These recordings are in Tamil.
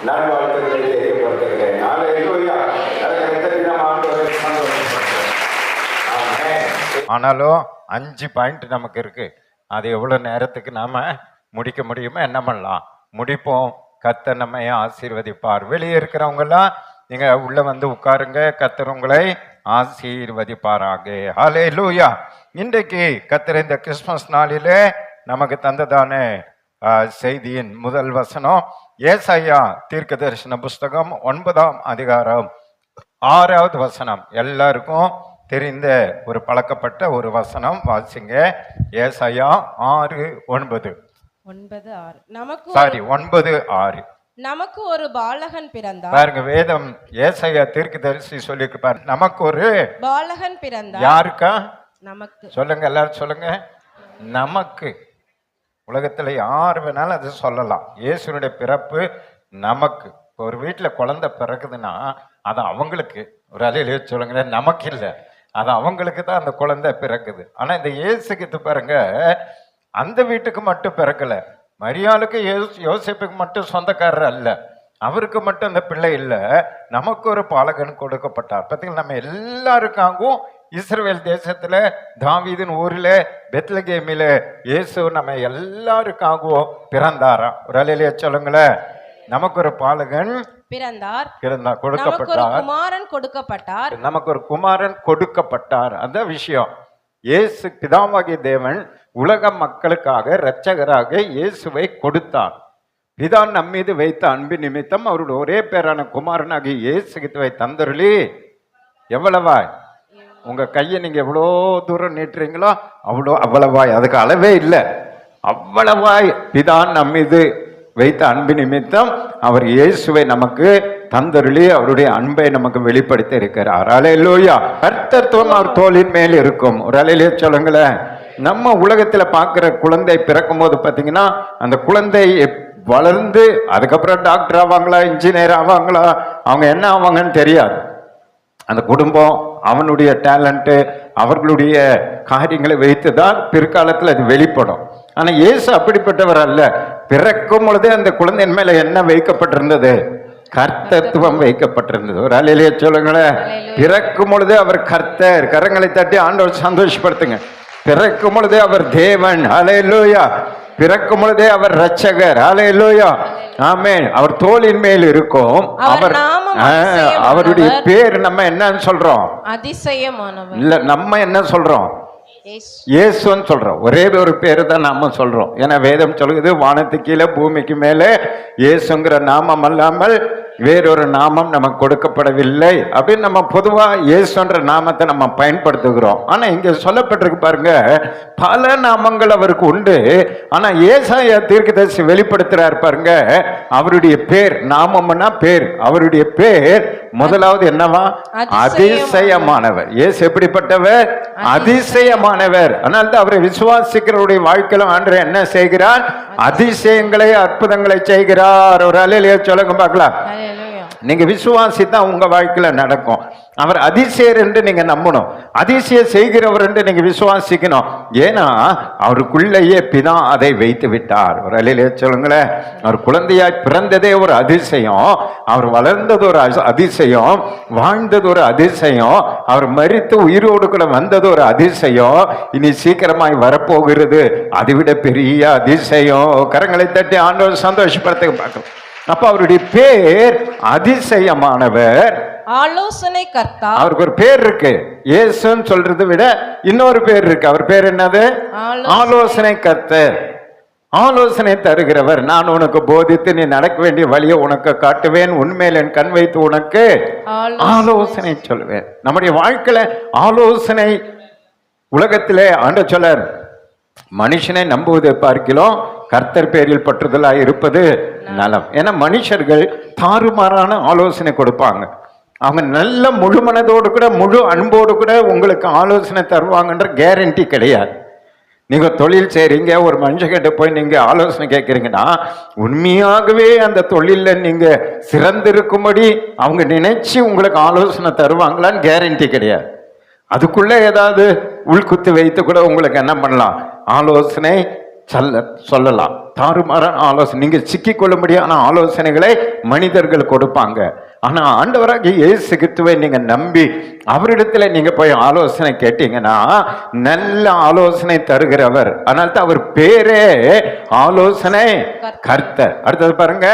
நான் வாழ்த்துக்களை தெரியப்படுத்துகிறேன். ஆனாலும் 5 பாயிண்ட் நமக்கு இருக்கு. அது எவ்வளவு நேரத்துக்கு நாம முடிக்க முடியுமோ என்ன பண்ணலாம், முடிப்போம். கர்த்தர் நம்மை ஆசீர்வதிப்பார். வெளியே இருக்கிறவங்க எல்லாம் நீங்க உள்ள வந்து உட்காருங்க. கர்த்தர் உங்களை ஆசீர்வதிப்பாராக. ஹல்லேலூயா. இன்றைக்கு கர்த்தர் இந்த கிறிஸ்துமஸ் நாளிலே நமக்கு தந்ததான செய்தியின் முதல் வசனம் ஏசாயா தீர்க்கதரிசன புஸ்தகம் 9ஆம் அதிகாரம் 6வது வசனம். எல்லாருக்கும் தெரிந்த ஒரு பழக்கப்பட்ட ஒரு வசனம். வாசிங்க. ஏசாயா 6:9. 9:6. நமக்கு ஒரு பாலகன் பிறந்தார். பாருங்க, வேதம் ஏசாயா தீர்க்கதரிசி சொல்லிருக்கு பாரு, நமக்கு ஒரு பாலகன் பிறந்தார். யாருக்கா? நமக்கு. சொல்லுங்க, எல்லாரும் சொல்லுங்க. நமக்கு. உலகத்துல யார் வேணாலும் அது சொல்லலாம். இயேசுனுடைய பிறப்பு நமக்கு. ஒரு வீட்டுல குழந்தை பிறகுதுன்னா அது அவங்களுக்கு. ஒரு அலையிலேயே சொல்லுங்க, நமக்கு இல்லை, அது அவங்களுக்கு தான் அந்த குழந்தை பிறக்குது. ஆனா இந்த இயேசுக்கு பாருங்க, அந்த வீட்டுக்கு மட்டும் பிறக்கல. மரியாளுக்கு யோசேப்புக்கு மட்டும் சொந்தக்காரர் அல்ல, அவருக்கு மட்டும் அந்த பிள்ளை இல்லை, நமக்கு ஒரு பாலகன் கொடுக்கப்பட்டார். பார்த்தீங்கன்னா நம்ம எல்லாருக்காகவும் இஸ்ரவேல் தேசத்துல தாவீதின் ஊரில் பெத்லகேமில இயேசு நம்ம எல்லாருக்காகவும் பிறந்தாராம். ஒரு அலையிலேயே சொல்லுங்களேன். நமக்கு ஒரு பாலகன் பிறந்தார், கொடுக்கப்பட்டார். நமக்கு ஒரு குமாரன் கொடுக்கப்பட்டார். அந்த விஷயம். இயேசு பிதாவாகிய தேவன் உலக மக்களுக்காக இரட்சகராக இயேசுவை கொடுத்தார். பிதா நம்மீது வைத்த அன்பு நிமித்தம் அவருடைய ஒரே பேரான குமாரனாகிய இயேசு கிறிஸ்துவை தந்தருளி. எவ்வளவாய்? உங்க கையை நீங்க எவ்வளோ தூரம் நீட்டுறீங்களோ அவ்வளவாய். அதுக்கு அளவே இல்லை. அவ்வளவாய் பிதா நம்மீது வைத்த அன்பு நிமித்தம் அவர் இயேசுவை நமக்கு தந்தருளி அவருடைய அன்பை நமக்கு வெளிப்படுத்தி இருக்கிறார். அல்லேலூயா. கர்த்தத்துவம் அவர் தோளின் மேல் இருக்கும். ஒரு அலையிலே சொல்லுங்களேன். நம்ம உலகத்துல பார்க்கிற குழந்தை பிறக்கும் போது பார்த்தீங்கன்னா அந்த குழந்தை வளர்ந்து அதுக்கப்புறம் டாக்டர் ஆவாங்களா, இன்ஜினியர் ஆவாங்களா, அவங்க என்ன ஆவாங்கன்னு தெரியாது. அந்த குடும்பம், அவனுடைய டேலண்ட்டு, அவர்களுடைய காரியங்களை வைத்து தான் பிற்காலத்தில் அது வெளிப்படும். ஆனா இயேசு அப்படிப்பட்டவர் அல்ல. பிறக்கும் பொழுதே அந்த குழந்தையின் மேல என்ன வைக்கப்பட்டிருந்தது? கர்த்தத்துவம் வைக்கப்பட்டிருந்தது. ஒரு அலையிலேயே சொல்லுங்களேன். பிறக்கும் பொழுதே அவர் கர்த்தர். கரங்களை தட்டி ஆண்டவர் சந்தோஷப்படுத்துங்க. பிறக்கும் பொழுதே அவர் தேவன். அல்லேலூயா. பிறக்கும் பொழுதே அவர் இரட்சகர். அல்லேலூயா. ஆமென். அவர் தோளின் மேல் இருக்கும். அவருடைய பேர் நம்ம என்னன்னு சொல்றோம்? அதிசயமானவர். இல்ல, நம்ம என்ன சொல்றோம்? இயேசுன்னு சொல்றோம். ஒரே ஒரு பேரு தான் நாம சொல்றோம். ஏன்னா வேதம் சொல்லுது, வானத்துக்கு கீழே பூமிக்கு மேலே இயேசுங்கிற நாமம் அல்லாமல் வேறொரு நாமம் நமக்கு கொடுக்கப்படவில்லை அப்படின்னு நம்ம பொதுவா இயேசுன்ற நாமத்தை நம்ம பயன்படுத்துகிறோம். ஆனா இங்க சொல்லப்பட்டிருக்கு பாருங்க, பல நாமங்கள் அவருக்கு உண்டு. ஆனா ஏசாயா தீர்க்கதரிசி வெளிப்படுத்துறார் பாருங்க, அவருடைய பேர். நாமம்னா பேர். அவருடைய பேர் முதலாவது என்னவா? அதிசயமானவர். இயேசு எப்படிப்பட்டவர்? அதிசயமானவர். அதனால தான் அவரை விசுவாசிக்கிறவருடைய வாழ்க்கையில ஆண்டவர் என்ன செய்கிறார்? அதிசயங்களை, அற்புதங்களை செய்கிறார். ஒரு அல்லேலூயா சொல்லுங்க பார்க்கலாம். நீங்க விசுவாசித்தா உங்க வாழ்க்கையில நடக்கும். அவர் அதிசயர் என்று நீங்க நம்பணும். அதிசயம் செய்கிறவர் என்று நீங்க விசுவாசிக்கணும். ஏன்னா அவருக்குள்ளேயே பிதா அதை வைத்து விட்டார். ஒரு அல்லேலூயா சொல்லுங்களேன். அவர் குழந்தையாய் பிறந்ததே ஒரு அதிசயம், அவர் வளர்ந்தது ஒரு அதிசயம், வாழ்ந்தது ஒரு அதிசயம், அவர் மரித்து உயிரோடு கூட வந்தது ஒரு அதிசயம், இனி சீக்கிரமாய் வரப்போகிறது அதை விட பெரிய அதிசயம். கரங்களை தட்டி ஆண்டவர் சந்தோஷப்படுத்த பார்க்கலாம். அப்ப அவருடைய பேர் அதிசயமானவர், ஆலோசனை கர்த்தா. அவருக்கு ஒரு பேர் இருக்கு. இயேசுன்னு சொல்றதை விட இன்னொரு பேர் இருக்கு. அவர் பேர் என்னது? ஆலோசனை கர்த்தர். ஆலோசனை தருகிறவர். நான் உனக்கு போதித்து நீ நடக்க வேண்டிய வழியை உனக்கு காட்டுவேன், உண்மையில் என் கண் வைத்து உனக்கு ஆலோசனை சொல்லுவேன். நம்முடைய வாழ்க்கையில ஆலோசனை உலகத்திலே ஆண்டவர் சொல்றார், மனுஷனை நம்புவதை பார்க்கிறோம் கர்த்தர் பேரில் பற்றுதலாக இருப்பது நலம். ஏன்னா மனுஷர்கள் தாறுமாறான ஆலோசனை கொடுப்பாங்க. அவங்க நல்ல முழு மனதோடு கூட முழு அன்போடு கூட உங்களுக்கு ஆலோசனை தருவாங்கன்ற கேரண்டி கிடையாது. நீங்க தொழில் செய்றீங்க, ஒரு மனுஷங்கிட்ட போய் நீங்க ஆலோசனை கேட்கறீங்கன்னா உண்மையாகவே அந்த தொழில நீங்க சிறந்திருக்கும்படி அவங்க நினைச்சு உங்களுக்கு ஆலோசனை தருவாங்களான்னு கேரண்டி கிடையாது. அதுக்குள்ள ஏதாவது உள்குத்து வைத்து கூட உங்களுக்கு என்ன பண்ணலாம்? ஆலோசனை சொல்லலாம். தாறுமாறான ஆலோசனை, நீங்க சிக்கிக்கொள்ளும்படியான ஆலோசனைகளை மனிதர்கள் கொடுப்பாங்க. ஆனா ஆண்டவராகிய இயேசு கிறிஸ்துவை நீங்க நம்பி அவரிடத்துல நீங்க போய் ஆலோசனை கேட்டீங்கன்னா நல்ல ஆலோசனை தருகிறவர். அதனால தான் அவர் பேரே ஆலோசனை கர்த்தர். அடுத்தது பாருங்க,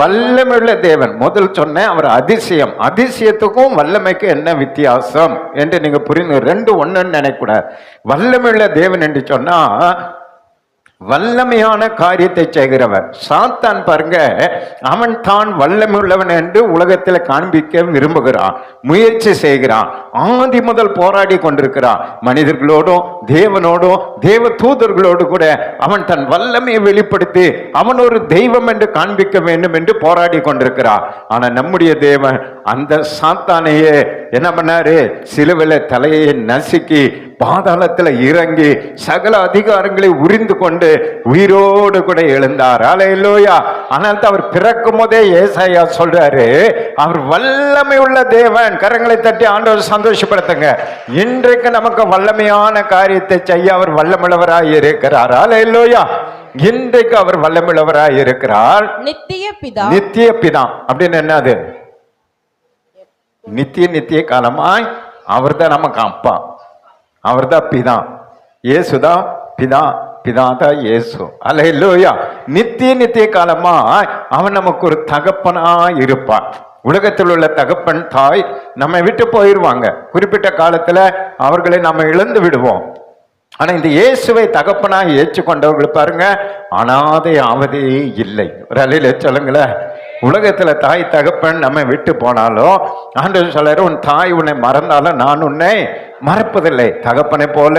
வல்லமையுள்ள தேவன். முதல் சொன்னேன் அவர் அதிசயம். அதிசயத்துக்கும் வல்லமைக்கும் என்ன வித்தியாசம் என்று நீங்க புரிந்து, ரெண்டு ஒண்ணுன்னு நினைக்கூடாது. வல்லமையுள்ள தேவன் என்று சொன்னா வல்லமையான காரியத்தை செய்கிறவர். சாத்தான் பாருங்க, அவன் தான் வல்லமை உள்ளவன் என்று உலகத்தில் காண்பிக்க விரும்புகிறான், முயற்சி செய்கிறான். ஆதி முதல் போராடி கொண்டிருக்கிறான். மனிதர்களோடும் தேவனோடும் தேவ தூதர்களோடு கூட அவன் தன் வல்லமையை வெளிப்படுத்தி அவன் ஒரு தெய்வம் என்று காண்பிக்க வேண்டும் என்று போராடி கொண்டிருக்கிறான். ஆனா நம்முடைய தேவன் அந்த சாத்தானையே என்ன பண்ணாரு? சிலுவையில தலையை நசுக்கி பாதாளத்துல இறங்கி சகல அதிகாரங்களை உரிந்து கொண்டு உயிரோடு கூட எழுந்தார். அல்லேலூயா. ஆனால் அவர் பிறக்கும் போதே ஏசாயா சொல்றாரு, அவர் வல்லமை உள்ள தேவன். கரங்களை தட்டி ஆண்டவர் சந்தோஷப்படுத்துங்க. இன்றைக்கு நமக்கு வல்லமையான காரியத்தை செய்ய அவர் வல்லமுள்ளவராய் இருக்கிறார். அல்லேலூயா. இன்றைக்கு அவர் வல்லமுள்ளவராய் இருக்கிறார். நித்திய பிதா அப்படின்னு என்னது? நித்திய காலமாய் அவர் தான் நமக்கு அப்பா, அவர் தான் பிதா. இயேசுதான் பிதா, பிதா தான் இயேசு. அல்லேலூயா. நித்திய காலமா அவன் நமக்கு ஒரு தகப்பனா இருப்பான். உலகத்தில் உள்ள தகப்பன் தாய் நம்ம விட்டு போயிடுவாங்க. குறிப்பிட்ட காலத்துல அவர்களை நம்ம இழந்து விடுவோம். ஆனா இந்த இயேசுவை தகப்பனா ஏற்றுக்கொண்டவர்கள் பாருங்க, அனாதை ஆவதே இல்லை. ஒரு அலையில சொல்லுங்களேன். உலகத்துல தாய் தகப்பன் நம்ம விட்டு போனாலும் ஆண்டவர் சொல்றாரு, உன் தாய் உன்னை மறந்தாலும் நான் உன்னை மறப்பதில்லை. தகப்பனை போல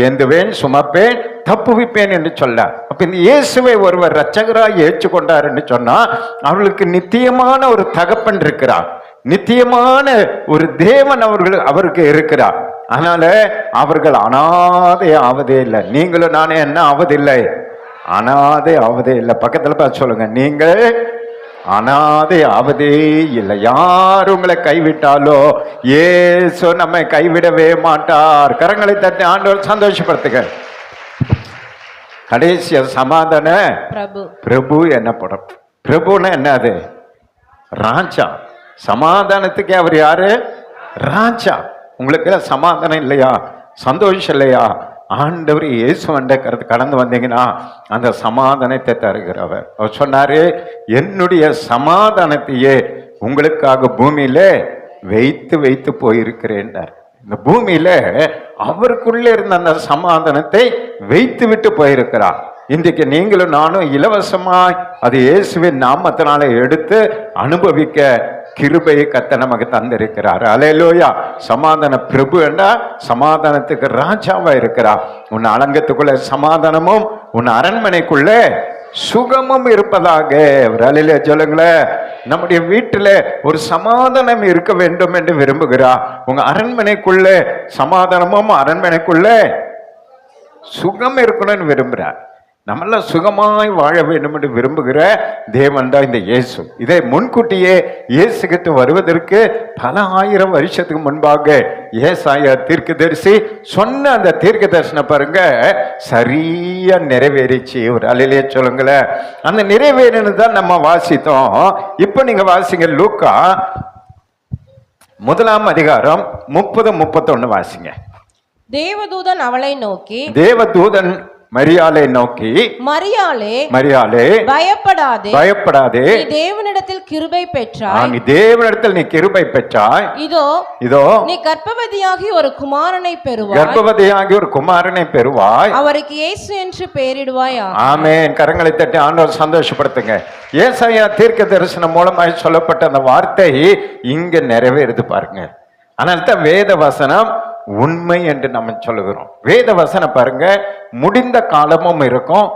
ஏந்துவேன், சுமப்பேன், தப்புவிப்பேன் என்று சொல்ல. அப்ப இந்த இயேசுவை ஒருவர் இரட்சகராய் ஏற்றுக்கொண்டார் என்று சொன்னா அவர்களுக்கு நித்தியமான ஒரு தகப்பன் இருக்கிறார், நித்தியமான ஒரு தேவன் அவருக்கு இருக்கிறார். அதனால அவர்கள் அனாதை ஆவதே இல்லை. நீங்களும் நானே என்ன ஆவதில்லை? அனாதை ஆவதே இல்லை. பக்கத்துல பார்த்து சொல்லுங்க, நீங்கள் அனாதை ஆவதே இல்லை. யார் உங்களை கைவிட்டாலோ இயேசு நம்மை கைவிடவே மாட்டார். கரங்களை தட்டி ஆண்டவர் சந்தோஷப்படுத்துங்க. கடைசிய சமாதான பிரபு என்னப்படும். பிரபுன்னா என்னது? ராஜா. சமாதானத்துக்கு அவர் யாரு? ராஜா. உங்களுக்கு சமாதானம் இல்லையா, சந்தோஷம் இல்லையா, ஆண்டவர் இயேசு கடந்து வந்தீங்கன்னா அந்த சமாதானத்தை தருகிறவர். அவர் சொன்னாரு, என்னுடைய சமாதானத்தையே உங்களுக்காக பூமியில வைத்து போயிருக்கிறேன். இந்த பூமியில அவருக்குள்ள இருந்த அந்த சமாதானத்தை வைத்து விட்டு போயிருக்கிறார். இன்றைக்கு நீங்களும் நானும் இலவசமாய் அது இயேசுவின் நாமத்தினால எடுத்து அனுபவிக்க கிருபையை கத்த நமக்கு தந்திருக்கிறார். அல்லேலூயா. சமாதான பிரபு என்றா சமாதானத்துக்கு ராஜாவா இருக்கிறார். உன் அலங்கத்துக்குள்ள சமாதானமும் உன் அரண்மனைக்குள்ள சுகமும் இருப்பதாக. அல்லேலூயா சொல்லுங்களேன். நம்முடைய வீட்டுல ஒரு சமாதானம் இருக்க வேண்டும் என்று விரும்புகிறார். உங்க அரண்மனைக்குள்ள சமாதானமும் அரண்மனைக்குள்ள சுகம் இருக்கணும்னு விரும்புகிறார். நம்மளாம் சுகமாய் வாழ வேண்டும் என்று விரும்புகிற தேவன் தான் இந்த இயேசு. இதை முன்கூட்டியே இயேசு கிட்ட வருவதற்கு பல ஆயிரம் வருஷத்துக்கு முன்பாக ஏசாயா தீர்க்கதரிசி சொன்ன அந்த தீர்க்க தரிசனம் பாருங்க சரியா நிறைவேறிச்சு. ஒரு அலையிலே சொல்லுங்களேன். அந்த நிறைவேறினது தான் நம்ம வாசித்தோம். இப்ப நீங்க வாசிங்க லூக்கா 1 அதிகாரம் 30-31 வாசிங்க. தேவதூதன் அவளை நோக்கி, தேவதூதன் மரியாளை நோக்கி, மரியாளே பயப்படாதே, நீ தேவனிடத்தில் கிருபை பெற்றாய், நீ தேவனிடத்தில் நீ கிருபை பெற்றாய். இதோ நீ கர்ப்பவதியாகி ஒரு குமாரனை பெறுவாய், அவருக்கு இயேசு என்று பெயரிடுவாய். ஆமென். கரங்களை தட்டி ஆண்டவர் சந்தோஷப்படுத்துங்க. ஏசாயா தீர்க்க தரிசனம் மூலமாக சொல்லப்பட்ட அந்த வார்த்தை இங்க நிறைவேறுது பாருங்க. அதனால தான் வேத வசனம் உண்மை என்று நம்ம சொல்லுகிறோம். வேத வசனம் பாருங்க, முடிந்த காலமும் இருக்கும்,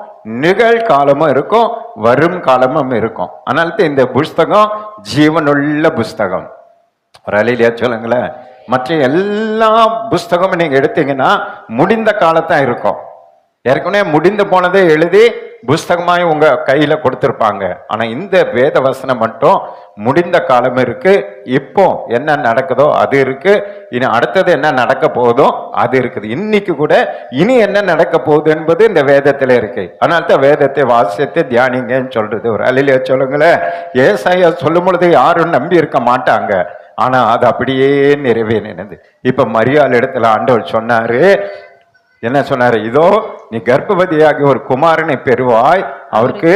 நிகழ்காலமும் இருக்கும், வரும் காலமும் இருக்கும். அதனால இந்த புஸ்தகம் ஜீவனுள்ள புஸ்தகம். ஒரு அலையிலையா சொல்லுங்களேன். மற்ற எல்லா புஸ்தகமும் நீங்க எடுத்தீங்கன்னா முடிந்த காலத்தான் இருக்கும். ஏற்கனவே முடிந்து போனதை எழுதி புஸ்தகமாய் உங்க கையில கொடுத்திருப்பாங்க. ஆனா இந்த வேத வசனம் மட்டும் முடிந்த காலம் இருக்கு, இப்போ என்ன நடக்குதோ அது இருக்கு, இனி அடுத்தது என்ன நடக்க போகுதோ அது இருக்குது. இன்னைக்கு கூட இனி என்ன நடக்க போகுது என்பது இந்த வேதத்துல இருக்கு. அதனால தான் வேதத்தை வாசித்து தியானிங்கன்னு சொல்றது. ஒரு அல்லேலூயா சொல்லுங்களேன். ஏசாயா சொல்லும் பொழுது யாரும் நம்பி இருக்க மாட்டாங்க, ஆனா அது அப்படியே நிறைவேறினது. இப்ப மரியாள் இடத்துல ஆண்டவர் சொன்னாரு, என்ன சொன்னாரு? இதோ நீ கர்ப்பவதியாகி ஒரு குமாரனை பெறுவாய், அவருக்கு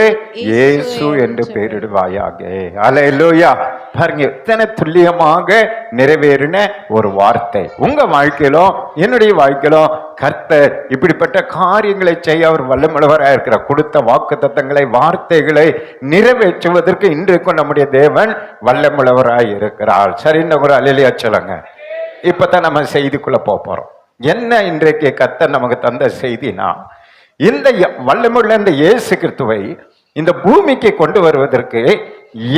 இயேசு என்று பெயரிடுவாயாக. அல்லேலூயா. பாருங்க, எத்தனை துல்லியமாக நிறைவேறின ஒரு வார்த்தை. உங்க வாழ்க்கையிலும் என்னுடைய வாழ்க்கையிலும் கர்த்தர் இப்படிப்பட்ட காரியங்களை செய்ய அவர் வல்லமுள்ளவராக இருக்கிறார். கொடுத்த வாக்குத்தத்தங்களை, வார்த்தைகளை நிறைவேற்றுவதற்கு இன்றைக்கும் நம்முடைய தேவன் வல்லமுள்ளவராக இருக்கிறார். சரின்னு ஒரு அல்லேலூயா சொல்லுங்க. இப்பதான் நம்ம செய்திக்குள்ள போறோம். என்ன இன்றைக்கு கர்த்தர் நமக்கு தந்த செய்தினா, இந்த வல்லமுள்ள இந்த இயேசு கிறிஸ்துவை இந்த பூமிக்கு கொண்டு வருவதற்கு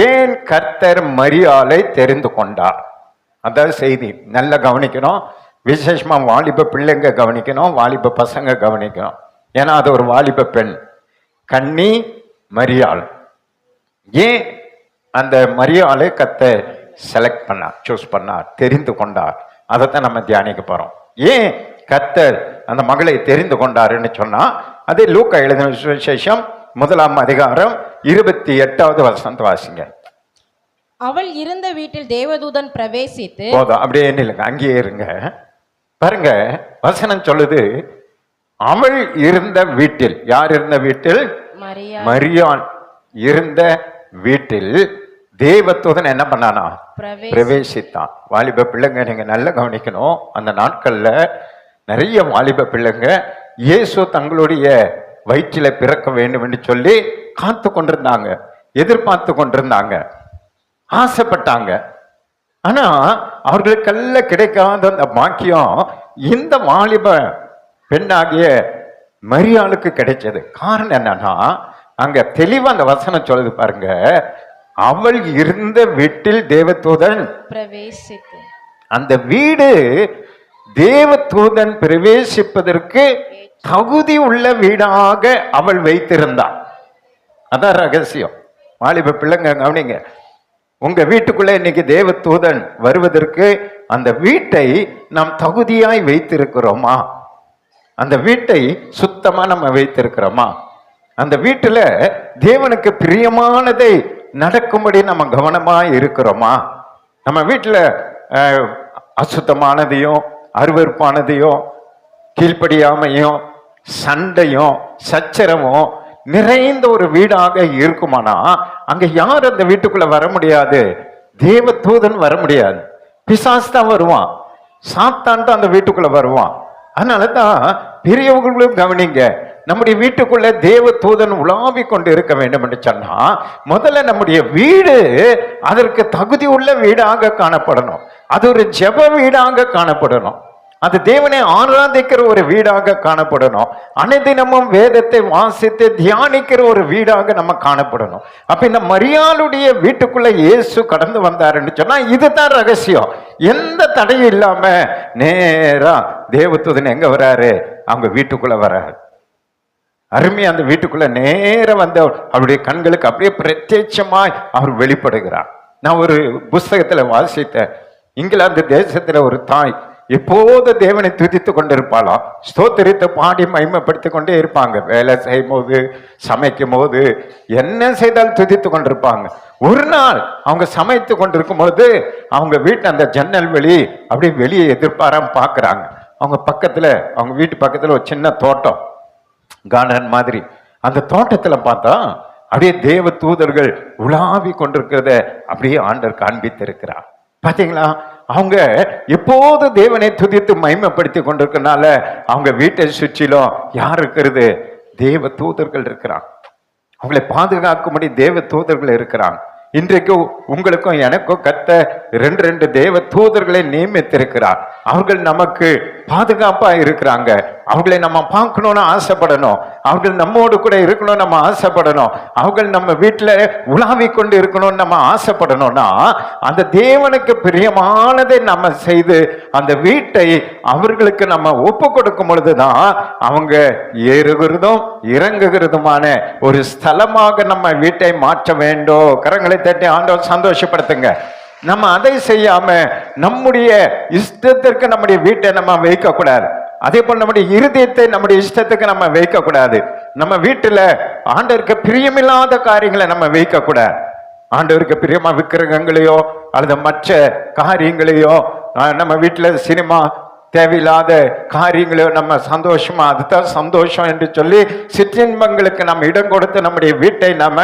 ஏன் கர்த்தர் மரியாளை தெரிந்து கொண்டார். அதாவது செய்தி நல்லா கவனிக்கணும். விசேஷமா வாலிப பிள்ளைங்க கவனிக்கணும், வாலிப பசங்க கவனிக்கணும். ஏன்னா அது ஒரு வாலிப பெண், கன்னி மரியாள். ஏன் அந்த மரியாளை கர்த்தர் செலக்ட் பண்ணார், சூஸ் பண்ணார், தெரிந்து கொண்டார்? அதைத்தான் நம்ம தியானிக்க போறோம். ஏன் கர்த்தர் அந்த மகளை தெரிந்து கொண்டாருன்னு சொன்னா, அதே லூக்கா எழுதின சுவிசேஷம் 1ஆம் அதிகாரம் 28வது வசனத்தை வாசிங்க. அவள் இருந்த வீட்டில் தேவதூதன் பிரவேசித்து. போதும், அப்படியே இல்லைங்க, அங்கேயே இருங்க. பாருங்க, வசனம் சொல்லுது, அவள் இருந்த வீட்டில். யார் இருந்த வீட்டில்? மரியாள் இருந்த வீட்டில் தேவதூதன் என்ன பண்ணானா? பிரவேசித்தான். வாலிப பிள்ளைங்க நீங்க நல்லா கவனிக்கணும். அந்த நாட்கள்ல நிறைய வாலிப பிள்ளைங்க இயேசு தங்களுடைய வயிற்றில பிறக்க வேண்டும் என்று சொல்லி காத்து கொண்டிருந்தாங்க, எதிர்பார்த்து கொண்டிருந்தாங்க, ஆசைப்பட்டாங்க. ஆனா அவர்களுக்கெல்லாம் கிடைக்காத அந்த பாக்கியம் இந்த வாலிப பெண்ணாகிய மரியாளுக்கு கிடைச்சது. காரணம் என்னன்னா, அங்க தெளிவா அந்த வசனம் சொல்லுது பாருங்க, அவள் இருந்த வீட்டில் தேவதூதன் பிரவேசித்து. அந்த வீடு தேவதூதன் பிரவேசிப்பதற்கு தகுதி உள்ள வீடாக அவள் வைத்திருந்தாள். அதான் ரகசியம். வாலிப பிள்ளைங்க கவனிங்க, உங்க வீட்டுக்குள்ள இன்னைக்கு தேவதூதன் வருவதற்கு அந்த வீட்டை நாம் தகுதியாய் வைத்திருக்கிறோமா? அந்த வீட்டை சுத்தமா நம்ம வைத்திருக்கிறோமா? அந்த வீட்டுல தேவனுக்கு பிரியமானதை நடக்கும்படி நம்ம கவனமா இருக்கிறோமா? நம்ம வீட்டுல அசுத்தமானதையும் அருவருப்பானதையும் கீழ்ப்படியாமையும் சண்டையும் சச்சரவும் நிறைந்த ஒரு வீடாக இருக்குமானா அங்க யார் அந்த வீட்டுக்குள்ள வர முடியாது? தேவதூதன் வர முடியாது. பிசாசு தான் வருவான், சாத்தான் தான் அந்த வீட்டுக்குள்ள வருவான். அதனாலதான் பெரியவர்களும் கவனிங்க, நம்முடைய வீட்டுக்குள்ள தேவதூதன் உலாவி கொண்டு இருக்க வேண்டும் என்று சொன்னா முதல்ல நம்முடைய வீடு அதற்கு தகுதி உள்ள வீடாக காணப்படணும். அது ஒரு ஜெப வீடாக காணப்படணும். அது தேவனை ஆராதிக்கிற ஒரு வீடாக காணப்படணும். அனைதினமும் வேதத்தை வாசித்து தியானிக்கிற ஒரு வீடாக நம்ம காணப்படணும். அப்ப இந்த மரியாளுடைய வீட்டுக்குள்ள இயேசு கடந்து வந்தாருன்னு சொன்னா இதுதான் ரகசியம். எந்த தடையும் இல்லாம நேரா தேவதூதன் எங்க வராரு? அவங்க வீட்டுக்குள்ள வராரு. அருமையா அந்த வீட்டுக்குள்ள நேரம் வந்து அவருடைய கண்களுக்கு அப்படியே பிரத்யட்சமாய் அவர் வெளிப்படுகிறார். நான் ஒரு புஸ்தகத்துல வாசித்தேன். இங்கிலாந்து தேசத்துல ஒரு தாய் எப்போது தேவனை துதித்து கொண்டிருப்பாளாம், ஸ்தோத்திரித்து பாடி மகிமைப்படுத்தி கொண்டே இருப்பாங்க. வேலை செய்யும் போது, சமைக்கும் போது, என்ன செய்தால் துதித்து கொண்டிருப்பாங்க. ஒரு நாள் அவங்க சமைத்து கொண்டிருக்கும் போது அவங்க வீட்டு அந்த ஜன்னல் வெளி அப்படியே வெளியே எதிர்பாராம பாக்குறாங்க. அவங்க பக்கத்துல, அவங்க வீட்டு பக்கத்துல ஒரு சின்ன தோட்டம், கார்டன் மாதிரி. அந்த தோட்டத்துல பார்த்தா அப்படியே தேவ தூதர்கள் உலாவி கொண்டிருக்கிறத அப்படியே ஆண்டவர் காண்பித்திருக்கிறார். பாத்தீங்களா? அவங்க எப்போது தேவனை துதித்து மகிமைப்படுத்தி கொண்டிருக்கனால அவங்க வீட்டை சுற்றிலும் யார் இருக்கிறது? தேவ தூதர்கள் இருக்கிறாங்க. அவங்களை பாதுகாக்கும்படி தேவ தூதர்கள் இருக்கிறாங்க. இன்றைக்கு உங்களுக்கும் எனக்கும் கர்த்தர் ரெண்டு தேவ தூதர்களை நியமித்திருக்கிறார். அவர்கள் நமக்கு பாதுகாப்பா இருக்கிறாங்க. அவர்களை நம்ம பார்க்கணும்னு ஆசைப்படணும். அவர்கள் நம்மோடு கூட இருக்கணும்னு நம்ம ஆசைப்படணும். அவர்கள் நம்ம வீட்டில் உலாவி கொண்டு இருக்கணும்னு நம்ம ஆசைப்படணும்னா அந்த தேவனுக்கு பிரியமானதை நம்ம செய்து அந்த வீட்டை அவர்களுக்கு நம்ம ஒப்பு கொடுக்கும் பொழுதுதான் அவங்க ஏறுகிறதும் இறங்குகிறதுமான ஒரு ஸ்தலமாக நம்ம வீட்டை மாற்ற வேண்டும். கரங்களை தட்டி ஆண்டவர் சந்தோஷப்படுத்துங்க. நம்ம அதை செய்யாம நம்முடைய இஷ்டத்திற்கு நம்முடைய வீட்டை நம்ம வைக்க கூடாது. அதே போல நம்முடைய இருதயத்தை நம்முடைய இஷ்டத்துக்கு நம்ம வைக்க கூடாது. நம்ம வீட்டுல ஆண்டவருக்கு பிரியமில்லாத காரியங்களை நம்ம வைக்க கூடாது. ஆண்டவருக்கு பிரியமா விக்கிரகங்களையோ அல்லது மற்ற காரியங்களையோ நம்ம வீட்டுல சினிமா தேவையில்லாத காரியங்களையோ நம்ம சந்தோஷமா அதுதான் சந்தோஷம் என்று சொல்லி சிற்றின்பங்களுக்கு நம்ம இடம் கொடுத்து நம்முடைய வீட்டை நம்ம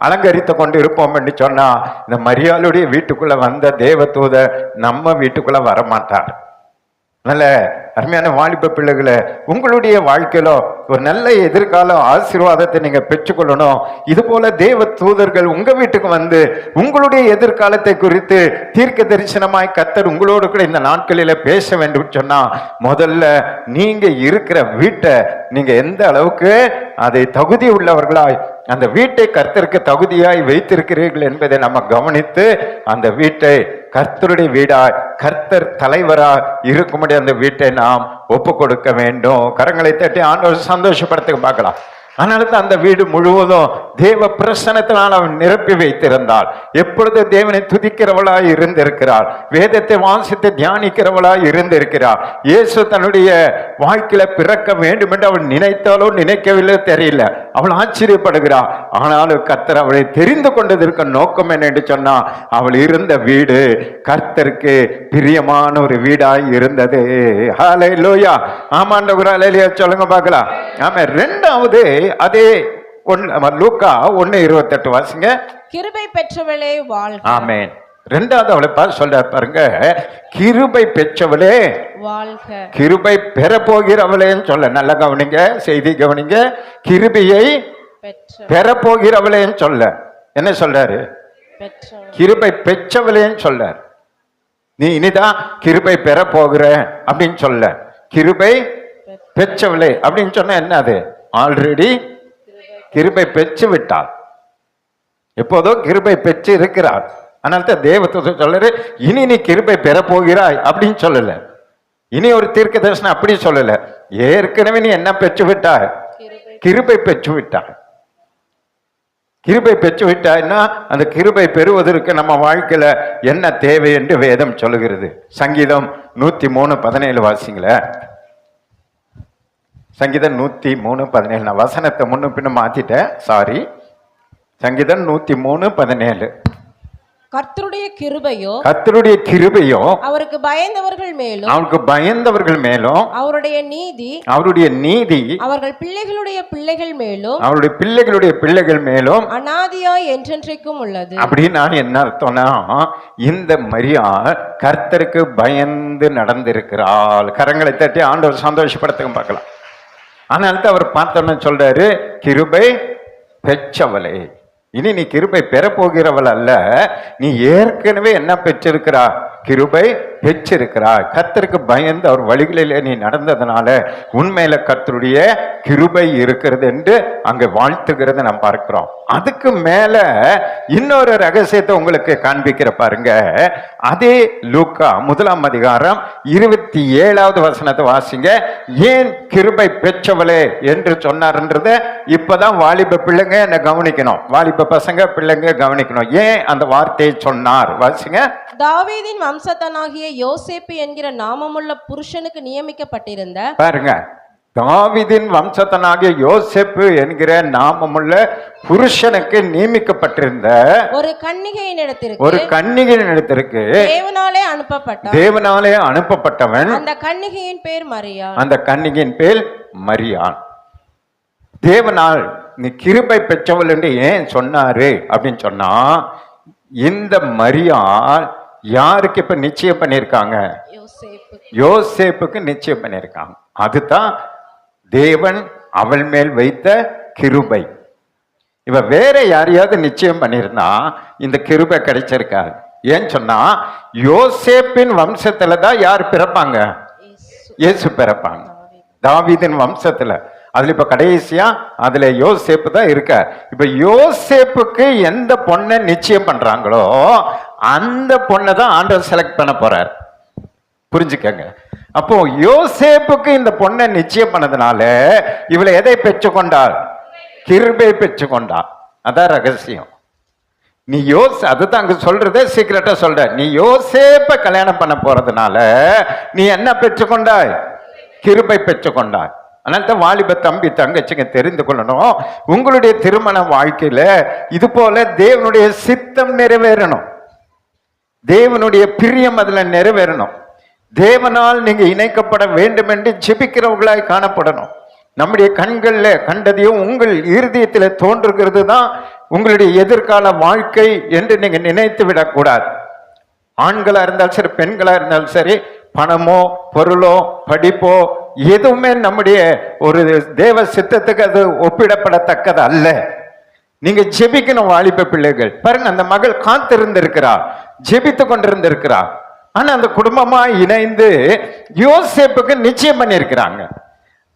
அலங்கரித்து கொண்டு இருப்போம் என்று சொன்னா இந்த மரியாளுடைய வீட்டுக்குள்ள வந்த தேவதூதர் நம்ம வீட்டுக்குள்ள வரமாட்டார். நல்ல அருமையான வாலிப பிள்ளைகளை, உங்களுடைய வாழ்க்கையில ஒரு நல்ல எதிர்கால ஆசீர்வாதத்தை நீங்க பெற்றுக்கொள்ளணும். இது போல தேவ தூதர்கள் உங்க வீட்டுக்கு வந்து உங்களுடைய எதிர்காலத்தை குறித்து தீர்க்க தரிசனமாய் கர்த்தர் உங்களோடு கூட இந்த நாட்களில பேச வேண்டும் சொன்னா முதல்ல நீங்க இருக்கிற வீட்டை நீங்க எந்த அளவுக்கு அதை தகுதி உள்ளவர்களாய் அந்த வீட்டை கர்த்தருக்கு தகுதியாய் வைத்திருக்கிறீர்கள் என்பதை நம்ம கவனித்து அந்த வீட்டை கர்த்தருடைய வீடாய் கர்த்தர் தலைவரா இருக்கும்படி அந்த வீட்டை நாம் ஒப்பு கொடுக்க வேண்டும். கரங்களை தட்டி ஆண்டவர் சந்தோஷப்படுத்த பார்க்கலாம். அதனால தான் அந்த வீடு முழுவதும் தேவ பிரசன்னத்தினால் அவன் நிரப்பி வைத்திருந்தாள். எப்பொழுது தேவனை துதிக்கிறவளாய் இருந்திருக்கிறாள். வேதத்தை வாசித்து தியானிக்கிறவளாய் இருந்திருக்கிறாள். இயேசு தன்னுடைய வாழ்க்கையில பிறக்க வேண்டும் என்று அவள் நினைத்தாலோ நினைக்கவில்லை தெரியல. அவள் ஆச்சரியப்படுகிறாள். ஆனாலும் கர்த்தர் அவளை தெரிந்து கொண்டதற்கு நோக்கம் என்ன என்று சொன்னா அவள் இருந்த வீடு கர்த்தருக்கு பிரியமான ஒரு வீடாய் இருந்தது. ஹல்லேலூயா. ஆமாண்டவரே, ஹல்லேலூயா சொல்லுங்க பார்க்கலாம். ஆமா. இரண்டாவது அதே லூக்கா 1:28 வாசிங்க. கிருபை பெற்றவளே வாழ்க. ஆமென். இரண்டாவது அவளை பார்த்து சொல்ற பாருங்க, கிருபை பெற்றவளே வாழ்க. கிருபை பெற போகிறவளேன்னு சொல்ல. நல்ல கவனிங்க, செய்தி கவனிங்க. கிருபையை பெற போகிறவளேன்னு சொல்ல. என்ன சொல்றாரு? கிருபை பெற்றவளேன்னு சொல்றார். நீ இனிதான் கிருபை பெற போகிற அப்படின்னு சொல்ல. கிருபை பெற்றவளே அப்படின்னு சொன்னா என்ன? அது ஆல்ரெடி கிருபை பெற்று விட்டாள். எப்போதோ கிருபை பெற்று இருக்கிறார். அதனால தான் தேவதூதன் சொல்றாரு, இனி நீ கிருபை பெற போகிறாய் அப்படின்னு சொல்லல. இனி ஒரு தீர்க்க தரிசனம் அப்படி சொல்லல. ஏற்கனவே நீ என்ன பெற்று விட்டாய்? கிருபை பெற்று விட்டாய். கிருபை பெற்று விட்டாய்னா அந்த கிருபை பெறுவதற்கு நம்ம வாழ்க்கையில என்ன தேவை என்று வேதம் சொல்லுகிறது. சங்கீதம் 103:17 வாசிங்களே. சங்கீதம் 103:17. நான் வசனத்தை முன்ன பின்ன மாத்திட்டேன், சாரி. சங்கீதம் 103:17. கர்த்தருடைய கிருபையோ அவருக்கு பயந்தவர்கள் மேலும் அவருடைய நீதி அவர்கள் பிள்ளைகளுடைய பிள்ளைகள் மேலும் அநாதியாய் என்றென்றைக்கும் உள்ளது. அப்படின்னு நான் என்ன அர்த்தம்னா, இந்த மரியாள் கர்த்தருக்கு பயந்து நடந்திருக்கிறாள். கரங்களை தட்டி ஆண்டவர் சந்தோஷப்படுத்த பார்க்கலாம். ஆனால் அவர் பார்த்தோன்னு சொல்றாரு, கிருபை பெற்றவளே. இனி நீ கிருபை பெறப்போகிறவள் அல்ல, நீ ஏற்கனவே என்ன பெற்றிருக்கிறா? கிருபை பெற்றிருக்கிறாய். கர்த்தருக்கு பயந்து அவர் வழிகளிலே நீ நடந்ததுனால உண்மையில கர்த்தருடைய கிருபை இருக்கிறது என்று அங்க வாழ்த்துகிறத நாம் பார்க்கிறோம். அதுக்கு மேல இன்னொரு ரகசியத்தை உங்களுக்கு காண்பிக்கிற பாருங்க. அதே லூக்கா 1:27 வசனத்தை வாசிங்க. ஏன் கிருபை பெற்றவளே என்று சொன்னார்ன்றத இப்பதான் வாலிப பிள்ளைங்க என்ன கவனிக்கணும். வாலிப பசங்க பிள்ளைங்க கவனிக்கணும். ஏன் அந்த வார்த்தையை சொன்னார்? வாசிங்க. தாவீதின் வம்சத்தனாகிய யோசேப்பு என்கிற நாமமுள்ள புருஷனுக்கு நியமிக்கப்பட்டிருந்த, பாருங்க, தாவீதின் வம்சத்தனாகிய யோசேப்பு என்கிற நாமமுள்ள புருஷனுக்கு நியமிக்கப்பட்டிருந்த ஒரு கன்னிகையின் இடத்திற்கு தேவனாலே அனுப்பப்பட்டவன். அந்த கன்னிகையின் பேர் மரியாள். தேவனால் நீ கிருபை பெற்றவள் என்று ஏன் சொன்னாரு அப்படின்னு சொன்னா, இந்த மரியாள் யாருக்கு இப்ப நிச்சயம் பண்ணியிருக்காங்க? யோசேப்புக்கு நிச்சயம் பண்ணியிருக்காங்க. அதுதான் தேவன் அவள் மேல் வைத்த கிருபை. இவ வேற யாரையாவது நிச்சயம் பண்ணிருந்தா இந்த கிருபை கிடைச்சிருக்காது. ஏன்னு சொன்னா யோசேப்பின் வம்சத்துல தான் யார் பிறப்பாங்க? இயேசு பிறப்பாங்க. தாவீதின் வம்சத்துல. அதுல இப்ப கடைசியா அதுல யோசேப்பு தான் இருக்க. இப்ப யோசேப்புக்கு எந்த பொண்ணை நிச்சயம் பண்றாங்களோ அந்த பொண்ணை தான் ஆண்டவர் செலக்ட் பண்ண போறார். புரிஞ்சுக்கங்க. அப்போ யோசேப்புக்கு இந்த பொண்ணை நிச்சயம் பண்ணதுனால இவளை எதை பெற்றுக்கொண்டாள்? கிருபை பெற்றுக்கொண்டாள். அதான் ரகசியம். நீ அதுதான் அங்க சொல்றதே சீக்கிரட்டா சொல்ற. நீ யோசேப்பை கல்யாணம் பண்ண போறதுனால நீ என்ன பெற்றுக்கொண்டாய்? கிருபை பெற்றுக்கொண்டாய். அதனால வாலிப தம்பி தங்கச்சிங்க தெரிந்து கொள்ளணும், உங்களுடைய திருமண வாழ்க்கையில இது போல தேவனுடைய சித்தம் நிறைவேறணும், தேவனுடைய பிரியம் அதுல நிறைவேறணும், தேவனால் நீங்க இணைக்கப்பட வேண்டும் என்று ஜெபிக்கிறவர்களாய் காணப்படணும். நம்முடைய கண்கள்ல கண்டதையும் உங்கள் இருதயத்தில் தோன்றுகிறது தான் உங்களுடைய எதிர்கால வாழ்க்கை என்று நீங்க நினைத்து விடக்கூடாது. ஆண்களா இருந்தாலும் சரி, பெண்களா இருந்தாலும் சரி, பணமோ பொருளோ படிப்போ எதுவுமே நம்முடைய ஒரு தேவ சித்தத்துக்கு அது ஒப்பிடப்படத்தக்கது அல்ல. நீங்க ஜெபிக்கணும். வாலிப பிள்ளைகள் பாருங்க, அந்த மகள் காத்திருந்திருக்கிறார், ஜெபித்து கொண்டிருந்திருக்கிறார். ஆனா அந்த குடும்பமா இணைந்து யோசேப்புக்கு நிச்சயம் பண்ணியிருக்கிறாங்க.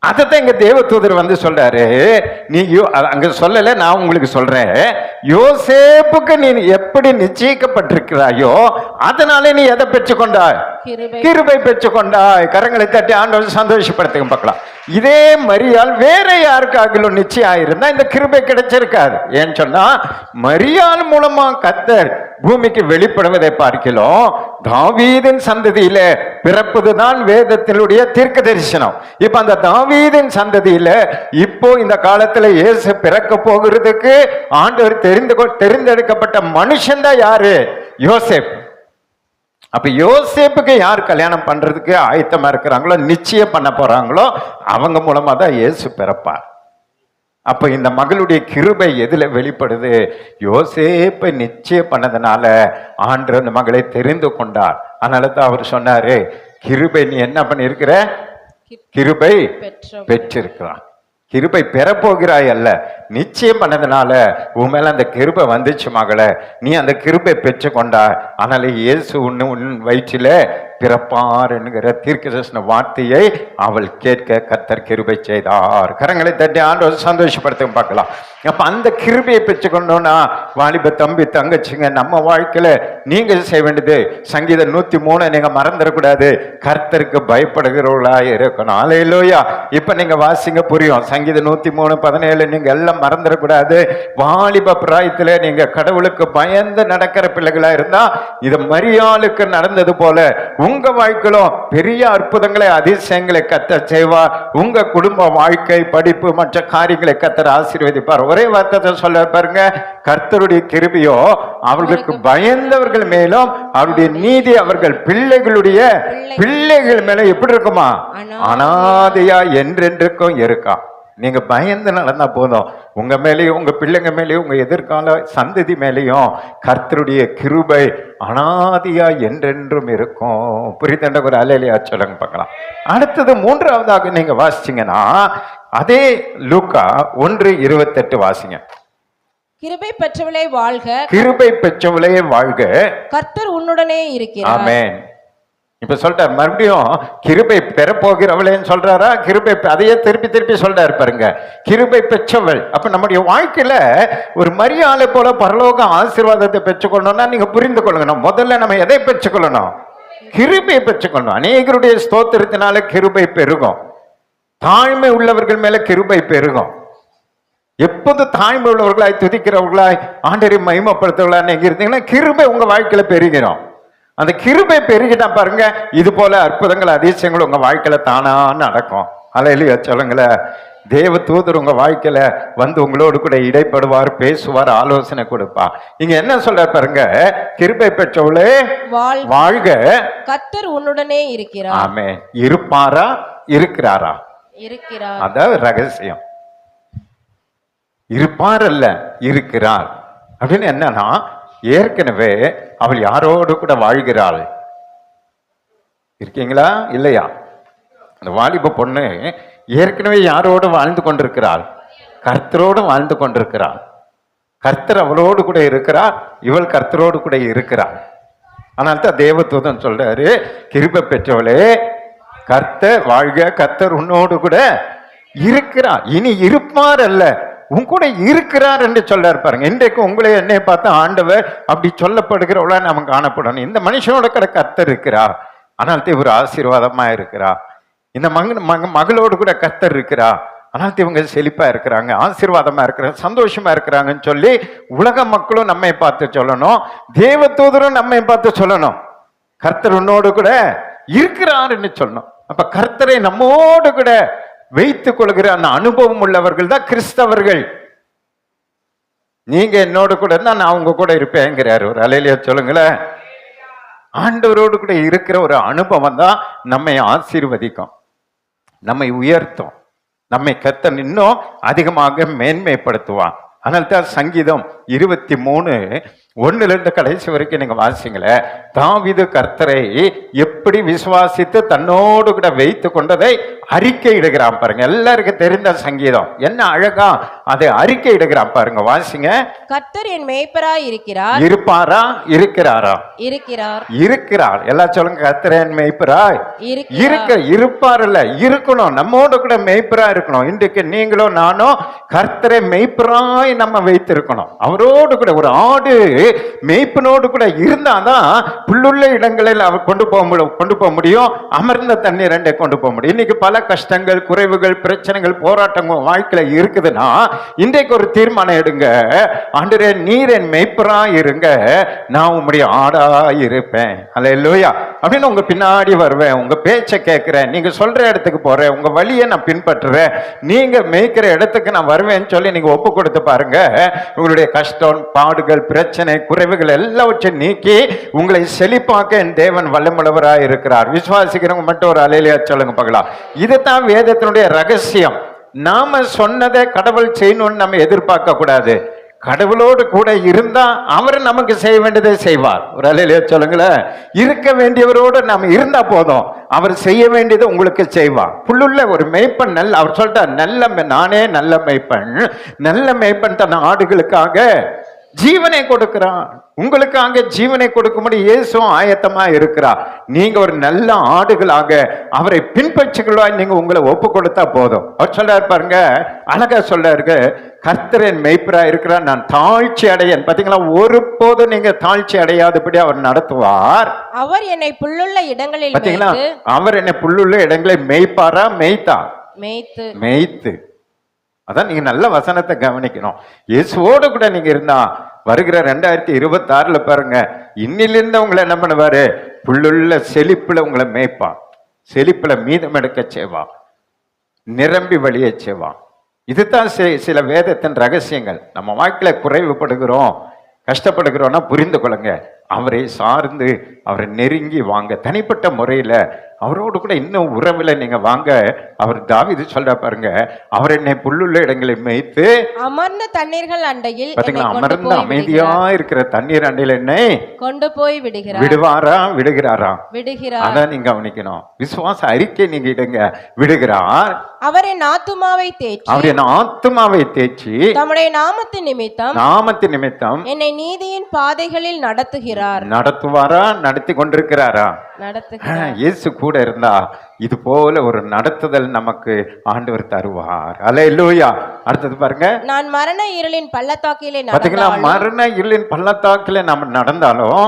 அதைத்தான் இங்க தேவதூதர் வந்து சொல்றாரு. நீ அங்க சொல்லல, நான் உங்களுக்கு சொல்றேன். யோசேப்புக்கு நீ எப்படி நிச்சயிக்கப்பட்டிருக்கிறாயோ அதனாலே நீ எதை பெற்றுக்கொண்டாய்? கிருபை பெற்றுக்கொண்டாய். கரங்களை தட்டி ஆண்டவர் சந்தோஷப்படுத்த பார்க்கலாம். இதே மரியாள் வேற யாருக்காகிலும் நிச்சயம் ஆயிருந்தா இந்த கிருபை கிடைச்சிருக்காது. ஏன்னு சொன்னா மரியாள் மூலமா கர்த்தர் பூமிக்கு வெளிப்படுவதை பார்க்கிறோம். தாவீதின் சந்ததியில பிறப்பதுதான் வேதத்தினுடைய தீர்க்க தரிசனம். இப்ப அந்த தாவீதின் சந்ததியில இப்போ இந்த காலத்துல இயேசு பிறக்க போகிறதுக்கு ஆண்டவர் தெரிந்தெடுக்கப்பட்ட மனுஷன் தான் யாரு? யோசேப். அப்ப யோசேப்புக்கு யார் கல்யாணம் பண்றதுக்கு ஆயத்தமா இருக்கிறாங்களோ, நிச்சயம் பண்ண போறாங்களோ, அவங்க மூலமா தான் இயேசு பிறப்பார். அப்ப இந்த மகளுடைய கிருபை எதுல வெளிப்படுது? யோசேப்பை நிச்சயம் பண்ணதுனால ஆண்டவர் அந்த மகளை தெரிந்து கொண்டார். அதனால தான் அவர் சொன்னாரு, கிருபை நீ என்ன பண்ணிருக்கிற? கிருபை பெற்றிருக்கிறான். கிருபை பெறப்போகிறாய் அல்ல, நிச்சயம் பண்ணதுனால உன் மேல அந்த கிருபை வந்துச்சு மகளே, நீ அந்த கிருபை பெற்று கொண்டா. அதனால இயேசு உன் வயிற்றில பிறப்பார் என்கிற தீர்க்கதரிசன வார்த்தையை அவள் கேட்க கர்த்தர் கிருபை செய்தார். கரங்களை தட்டி ஆண்டவர் சந்தோஷப்படுத்த பார்க்கலாம். அப்ப அந்த கிருபையை பெற்றுக்கொண்டோம்னா வாலிப தம்பி தங்கச்சிங்க, நம்ம வாழ்க்கையில நீங்க செய்ய வேண்டியது சங்கீதம் 103 நீங்க மறந்துடக்கூடாது. கர்த்தருக்கு பயப்படுகிறவர்களா இருக்கணும். அல்லேலூயா. இப்ப நீங்க வாசிங்க, புரியும். சங்கீதம் 103:17 நீங்க எல்லாம் மறந்துடக்கூடாது. வாலிப பிராயத்துல நீங்க கடவுளுக்கு பயந்து நடக்கிற பிள்ளைகளா இருந்தா இது மரியாளுக்கு நடந்தது போல உங்க வாழ்க்கையிலும் பெரிய அற்புதங்களை அதிசயங்களை கர்த்தர் செய்வார். உங்க குடும்ப வாழ்க்கை, படிப்பு, மற்ற காரியங்களை கர்த்தர் ஆசீர்வதிப்பார். ஒரே வார்த்தை சொல்ல பாருங்க, கர்த்தருடைய கிருபையோ அவர்களுக்கு பயந்தவர்கள் மேலும் அவருடைய நீதி அவர்கள் பிள்ளைகளுடைய பிள்ளைகள் மேல எப்படி இருக்குமா? அனாதையா என்றென்றுக்கும் இருக்கா. நீங்க பயந்து நடந்தா போதும், உங்க மேலேயும் உங்க பிள்ளைங்க மேலேயும் உங்க எதிர்கால சந்ததி மேலேயும் கர்த்தருடைய கிருபை அனாதியா என்றென்றும் இருக்கும். புரிதண்ட ஒரு அலையிலையா சொல்லுங்க பார்க்கலாம். அடுத்தது மூன்றாவதாக நீங்க வாசிச்சீங்கன்னா அதே லூக்கா 1:28 வாசிங்க. கிருபை பெற்றவளே வாழ்க, கிருபை பெற்றவளே வாழ்க, கர்த்தர் உன்னுடனே இருக்கிறார். ஆமென். இப்ப சொல்றார் மறுபடியும் கிருபை பெறப்போகிறவளேன்னு சொல்றாரா? கிருபை அதையே திருப்பி திருப்பி சொல்றாரு பாருங்க, கிருபை பெற்றவள். அப்ப நம்முடைய வாழ்க்கையில ஒரு மரியாதை போல பரலோக ஆசீர்வாதத்தை பெற்றுக்கொள்ளணும்னா நீங்க புரிந்து கொள்ளணும், முதல்ல நம்ம எதை பெற்றுக்கொள்ளணும்? கிருபை பெற்றுக்கொள்ளணும். அநேகருடைய ஸ்தோத்திரத்தினால கிருபை பெருகும். தாழ்மை உள்ளவர்கள் மேல கிருபை பெருகும். எப்போது தாழ்மை உள்ளவர்களாய் துதிக்கிறவர்களாய் ஆண்டவரை மகிமைப்படுத்துவர்களாய் நீங்க இருந்தீங்கன்னா கிருபை உங்க வாழ்க்கையில பெருகிறோம். அந்த கிருபை பெருகிட்டா பாருங்க, இது போல அற்புதங்கள் அதிசயங்கள் உங்க வாழ்க்கையில தானா நடக்கும். அல்லேலூயா சொல்லுங்களேன். தேவ தூதர் உங்க வாழ்க்கையில வந்து உங்களோடு கூட இடைப்படுவார், பேசுவார், ஆலோசனை கொடுப்பார். இங்க என்ன சொல்ற பாருங்க, கிருபை பெற்றவளே வாழ்க, கர்த்தர் உன்னுடனே இருக்கிறார். ஆமென். இருப்பாரா? இருக்கிறாரா? இருக்கிறார். அதாவது ரகசியம். இருப்பார் அல்ல, இருக்கிறார் அப்படின்னு என்னன்னா ஏற்கனவே அவள் யாரோடு கூட வாழ்கிறாள். இருக்கீங்களா இல்லையா? அந்த வாலிப பொண்ணு ஏற்கனவே யாரோடு வாழ்ந்து கொண்டிருக்கிறாள்? கர்த்தரோடு வாழ்ந்து கொண்டிருக்கிறாள். கர்த்தர் அவளோடு கூட இருக்கிறார், இவள் கர்த்தரோடு கூட இருக்கிறார். ஆனால் தான் தேவதூதன் சொல்றாரு, கிருபை பெற்றவளே கர்த்தர் வாழ்க, கர்த்தர் உன்னோடு கூட இருக்கிறார், இனி இருப்பார் அல்ல உன் கூட இருக்கிறார் என்று சொல்றாரு பாருங்க. இன்றைக்கு உங்களை என்னை பார்த்து ஆண்டவர் அப்படி சொல்லப்படுகிறவளா நம்ம காணப்படணும். இந்த மனுஷனோட கூட கர்த்தர் இருக்கிறார், ஆனால் இவர் ஆசீர்வாதமா இருக்கிறா. இந்த மகளோடு கூட கர்த்தர் இருக்கிறா, ஆனால் இவங்க செழிப்பா இருக்கிறாங்க, ஆசீர்வாதமா இருக்கிறாங்க, சந்தோஷமா இருக்கிறாங்கன்னு சொல்லி உலக மக்களும் நம்மை பார்த்து சொல்லணும், தேவதூதரும் நம்மை பார்த்து சொல்லணும் கர்த்தர் உன்னோடு கூட இருக்கிறாருன்னு சொல்லணும். அப்ப கர்த்தரை நம்மோடு கூட வைத்துக் கொள்கிற அந்த அனுபவம் உள்ளவர்கள் தான் கிறிஸ்தவர்கள். நீங்க என்னோடு கூட இருந்தா நான் உங்க கூட இருப்பேங்கிறாரு. ஒரு அலையிலேயே சொல்லுங்களேன். ஆண்டவரோடு கூட இருக்கிற ஒரு அனுபவம் தான் நம்மை ஆசீர்வதிக்கும், நம்மை உயர்த்தும், நம்மை கர்த்தர் இன்னும் அதிகமாக மேன்மைப்படுத்துவான். ஆனால் தான் சங்கீதம் 23:1 கடைசி வரைக்கும் நீங்க வாசிங்களே, தாவீது கர்த்தரை எப்படி விசுவாசித்து தன்னோடு கூட வைத்து கொண்டதை அறிக்கை இடுகிறான் பாருங்க. எல்லாருக்கும் தெரிந்த சங்கீதம், என்ன அழகா அதை அறிக்கை இடுகிறான் பாருங்க, வாசிங்க. கர்த்தர் என் மேய்ப்பராய் இருக்கிறார். இருப்பாரா? இருக்கிறாரா? இருக்கிறார். இருக்கிறார். எல்லாம் சொல்லுங்க, கர்த்தர் என் மேய்ப்பராய் இருப்பார் இல்ல, இருக்கணும், நம்மோடு கூட மேய்ப்பரா இருக்கணும். இன்றைக்கு நீங்களும் நானும் கர்த்தரை மேய்ப்பராய் நம்ம வைத்திருக்கணும். அவரோடு கூட ஒரு ஆடு மேய்ப்பனோடு கூட இருந்தாதான் புல்லுள்ள இடங்களில் அவர் கொண்டு போக முடியும், அமர்ந்த தண்ணீர் கொண்டு போக முடியும். இன்னைக்கு பல கஷ்டங்கள், குறைவுகள், பிரச்சனைகள், போராட்டங்கள் வாழ்க்கையில இருக்குதுன்னா இன்றைக்கு ஒரு தீர்மானம் எடுங்க, ஆண்டவரே நீர் என் மேய்ப்பரா இருங்க, நான் உம்முடைய ஆடா இருப்பேன், அல்லேலூயா அப்படின்னு உங்க பின்னாடி வருவேன், உங்க பேச்சை கேட்கிறேன், நீங்க சொல்ற இடத்துக்கு போறேன், உங்க வழியை நான் பின்பற்றுறேன், நீங்க மேய்க்கிற இடத்துக்கு நான் வருவேன்னு சொல்லி நீங்க ஒப்பு கொடுத்து பாருங்க. உங்களுடைய கஷ்டம், பாடுகள், பிரச்சனை, குறைவுகள் எல்லாவற்றையும் நீக்கி உங்களை செழிப்பாக்க என் தேவன் வல்லமுள்ளவராய் இருக்கிறார். விசுவாசிக்கிறவங்க மட்டும் ஒரு அலையிலேயே சொல்லுங்க பார்க்கலாம். இதுதான் வேதத்தினுடைய ரகசியம். நாம சொன்னதை கடவுள் செய்யணும்னு நம்ம எதிர்பார்க்க கூடாது. கடவுளோடு கூட இருந்தா அவர் நமக்கு செய்ய வேண்டியதை செய்வார். ஒரு அலையிலேயே சொல்லுங்களேன். இருக்க வேண்டியவரோடு நம்ம இருந்தா போதும், அவர் செய்ய வேண்டியதை உங்களுக்கு செய்வார். புல்லுள்ள ஒரு மேய்ப்பன் நல்ல, அவர் சொல்லிட்டார், நானே நல்ல மேய்ப்பன், நல்ல மேய்ப்பன் தன் ஆடுகளுக்காக ஜீவனை கொடுக்கிறான். உங்களுக்காக ஜீவனை கொடுக்கும்படி இயேசுவும் ஆயத்தமா இருக்கிறார். நீங்க ஒரு நல்ல ஆடுகளாக அவரை பின்பற்றுகளாய் நீங்க உங்களை ஒப்பு கொடுத்தா போதும். அவர் சொல்றாரு பாருங்க, அழகா சொல்றாரு, கர்த்தரின் மேய்ப்பரா இருக்கிறார், நான் தாழ்ச்சி அடையேன். பாத்தீங்களா, ஒருபோதும் நீங்க தாழ்ச்சி அடையாதபடி அவர் நடத்துவார். அவர் என்னை புல்லுள்ள இடங்களில் பாத்தீங்களா, அவர் என்னை புல்லுள்ள இடங்களை மேய்ப்பாரா? மேய்த்து. அதான் நீங்க நல்ல வசனத்தை கவனிக்கணும். இயேசுவோடு கூட நீங்க இருந்தா வருகிற 2026 பாருங்க, இன்னிலிருந்து உங்களை என்ன பண்ணுவாரு? புல்லுள்ள செழிப்புல உங்களை மேய்ப்பான், செழிப்புல மீதம் எடுக்க செய்வான், நிரம்பி வழிய செய்வான். இதுதான் சில வேதத்தின் ரகசியங்கள். நம்ம வாழ்க்கையில குறைவுபடுகிறோம், கஷ்டப்படுகிறோம்னா புரிந்து கொள்ளுங்க, அவரை சார்ந்து அவரை நெருங்கி வாங்க, தனிப்பட்ட முறையில அவரோடு கூட இன்னும் உறவுல நீங்க வாங்க. அவர் தாவீது சொல்ற பாருங்க, அவர் என்னை புல்லுள்ள இடங்களை மேய்த்து அமர்ந்த தண்ணீர்கள் அண்டையில், பாத்தீங்களா, அமர்ந்த அமைதியா இருக்கிற தண்ணீர் அண்டையில் என்னை கொண்டு போய் விடுகிறார். விடுகிறாரா? அதான் நீங்க கவனிக்கணும். விசுவாச அறிக்கை நீங்க இடுங்க. விடுகிறார். அவர் என் ஆத்துமாவை தேற்றி தம்முடைய நாமத்தின் நிமித்தம் என்னை நீதியின் பாதைகளில் நடத்துவாரா? நடத்தி கொண்டிருக்கிறாரா? இயேசு கூட இருந்தா இது போல ஒரு நடத்துதல் நமக்கு ஆண்டவர் தருவார். அல்லேலூயா. அடுத்தது பாருங்க, நான் மரண இருளின் பள்ளத்தாக்கிலே நம்ம நடந்தாலும்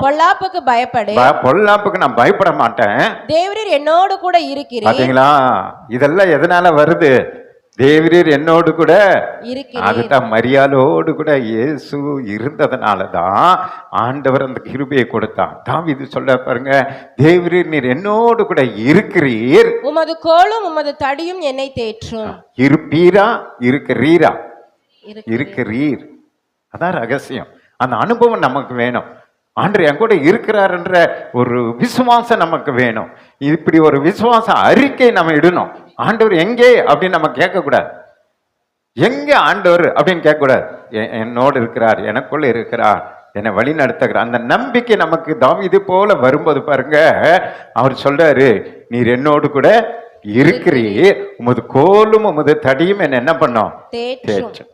பொல்லாப்புக்கு நான் பயப்பட மாட்டேன். தேவரீர் என்னோடு கூட இருக்கிறீர். பாத்தீங்களா, இதெல்லாம் எதனால வருது? தேவரீர் என்னோடு கூட. அதுதான் மரியாளோடு கூட இயேசு இருந்ததுனாலதான் ஆண்டவர் அந்த கிருபையை கொடுத்தான். தாவீது சொல்ல பாருங்க, தேவரீர் நீர் என்னோடு கூட இருக்கிறீர், உமது கோலும் உமது தடியும் என்னை தேற்றும். இருப்பீரா? இருக்கிறீர். அதான் ரகசியம். அந்த அனுபவம் நமக்கு வேணும். ஆண்டவர் என் கூட இருக்கிறார்ன்ற ஒரு விசுவாசம் நமக்கு வேணும். இப்படி ஒரு விசுவாச அறிக்கை நம்ம இடணும். ஆண்டவர் எங்கே அப்படின்னு நம்ம கேட்கக்கூடாது. எங்க ஆண்டவர் அப்படின்னு கேட்கக்கூடாது. என்னோடு இருக்கிறார், எனக்குள்ள இருக்கிறார், என்னை வழி நடத்துகிறார். அந்த நம்பிக்கை நமக்கு தாவீது போல வரும்போது பாருங்க, அவர் சொல்றாரு, நீர் என்னோடு கூட இருக்கிறீர், உமது கோலும் உமது தடியும் என்ன பண்ணும்? தேற்றும்.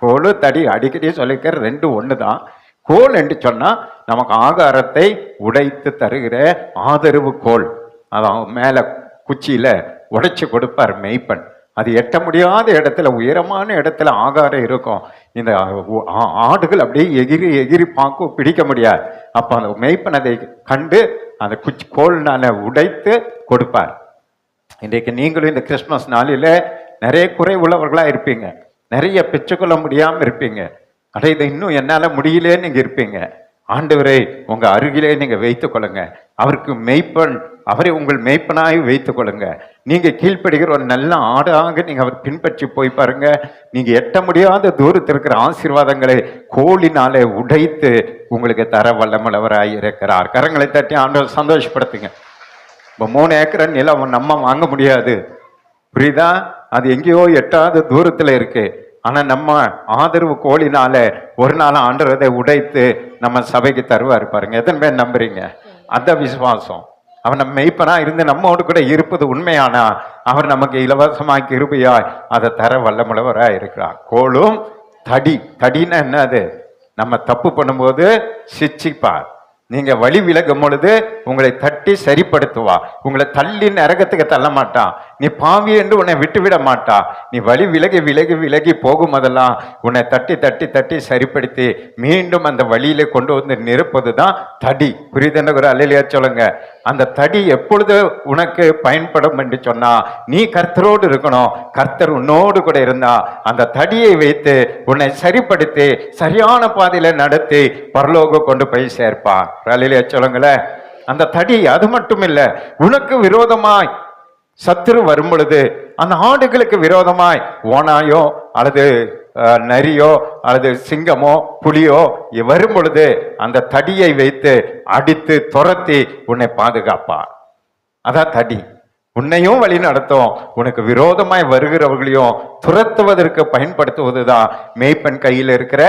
கோலு தடி அடிக்கடி சொல்லிக்கிற ரெண்டு ஒன்று தான். கோல் என்று சொன்னா நமக்கு ஆகாரத்தை உடைத்து தருகிற ஆதரவு கோல். அதான் மேல குச்சியில உடைச்சு கொடுப்பார் மெய்ப்பன். அது எட்ட முடியாத இடத்துல, உயரமான இடத்துல ஆகாரம் இருக்கும். இந்த ஆடுகள் அப்படியே எகிரி எகிரி பார்க்க பிடிக்க முடியாது. அப்ப அந்த மெய்ப்பன் அதை கண்டு அந்த குச்சி கோல்னால உடைத்து கொடுப்பார். இன்றைக்கு நீங்களும் இந்த கிறிஸ்துமஸ் நாளில நிறைய குறை உள்ளவர்களா இருப்பீங்க, நிறைய பெற்றுக்கொள்ள முடியாம இருப்பீங்க. அட இதை இன்னும் என்னால முடியலேன்னு நீங்க இருப்பீங்க. ஆண்டவரை உங்க அருகிலே நீங்க வைத்துக் கொள்ளுங்க. அவருக்கு மெய்ப்பன், அவரை உங்கள் மெய்ப்பனாய் வைத்துக் கொள்ளுங்க. நீங்க கீழ்ப்படுகிற ஒரு நல்ல ஆடாக நீங்க அவர் பின்பற்றி போய் பாருங்க. நீங்க எட்ட முடியாத தூரத்தில் இருக்கிற ஆசீர்வாதங்களை கோலினாலே உடைத்து உங்களுக்கு தர வல்லமுள்ளவராய் இருக்கிறார். கரங்களை தட்டி ஆண்டவர் சந்தோஷப்படுத்துங்க. இப்போ 3 ஏக்கர் நிலம் நம்ம வாங்க முடியாது, புரியுதா? அது எங்கேயோ எட்டாத தூரத்துல இருக்கு. ஆனா நம்ம ஆதரவு கோலினால ஒரு நாள் ஆண்டவரை உடைத்து நம்ம சபைக்கு தருவார் பாருங்க. எத்தனை பேர் நம்புறீங்க? அந்த விசுவாசம். அவர் நம்ம மெய்ப்பனா இருந்து நம்மோடு கூட இருப்பது உண்மையானா அவர் நமக்கு இலவசமாய் கிருபையாய் அதை தர வல்லமுள்ளவராய் இருக்கிறார். கோலும் தடி. தடின்னா என்னது? நம்ம தப்பு பண்ணும்போது சிச்சிப்பார். நீங்க வழி விலகும் பொழுது உங்களை தட்டி சரிப்படுத்துவா. உங்களை தள்ளி நரகத்துக்கு தள்ள மாட்டான். நீ பாவி என்று உன்னை விட்டு விட மாட்டா. நீ வழி விலகி விலகி விலகி போகும் போதெல்லாம் உன்னை தட்டி தட்டி தட்டி சரிப்படுத்தி மீண்டும் அந்த வழியில கொண்டு வந்து நிரப்பதுதான் தடி. புரியுதுன்னு ஒரு அல்லேலூயா சொல்லுங்க. அந்த தடி எப்பொழுது உனக்கு பயன்படும் என்று சொன்னா, நீ கர்த்தரோடு இருக்கணும். கர்த்தர் உன்னோடு கூட இருந்தா அந்த தடியை வைத்து உன்னை சரிப்படுத்தி சரியான பாதையில நடத்தி பரலோகம் கொண்டு போய் சேர்ப்பான். அல்லேலூயா சொல்லுங்களேன். அந்த தடி அது மட்டும் இல்ல, உனக்கு விரோதமாய் சத்துரு வரும் பொழுது, அந்த ஆடுகளுக்கு விரோதமாய் ஓனாயோ அல்லது நரியோ அல்லது சிங்கமோ புலியோ வரும் பொழுது அந்த தடியை வைத்து அடித்து துரத்தி உன்னை பாதுகாப்பார். அதான் தடி. உன்னையும் வழி நடத்தும், உனக்கு விரோதமாய் வருகிறவர்களையும் துரத்துவதற்கு பயன்படுத்துவதுதான் மேய்ப்பன் கையில் இருக்கிற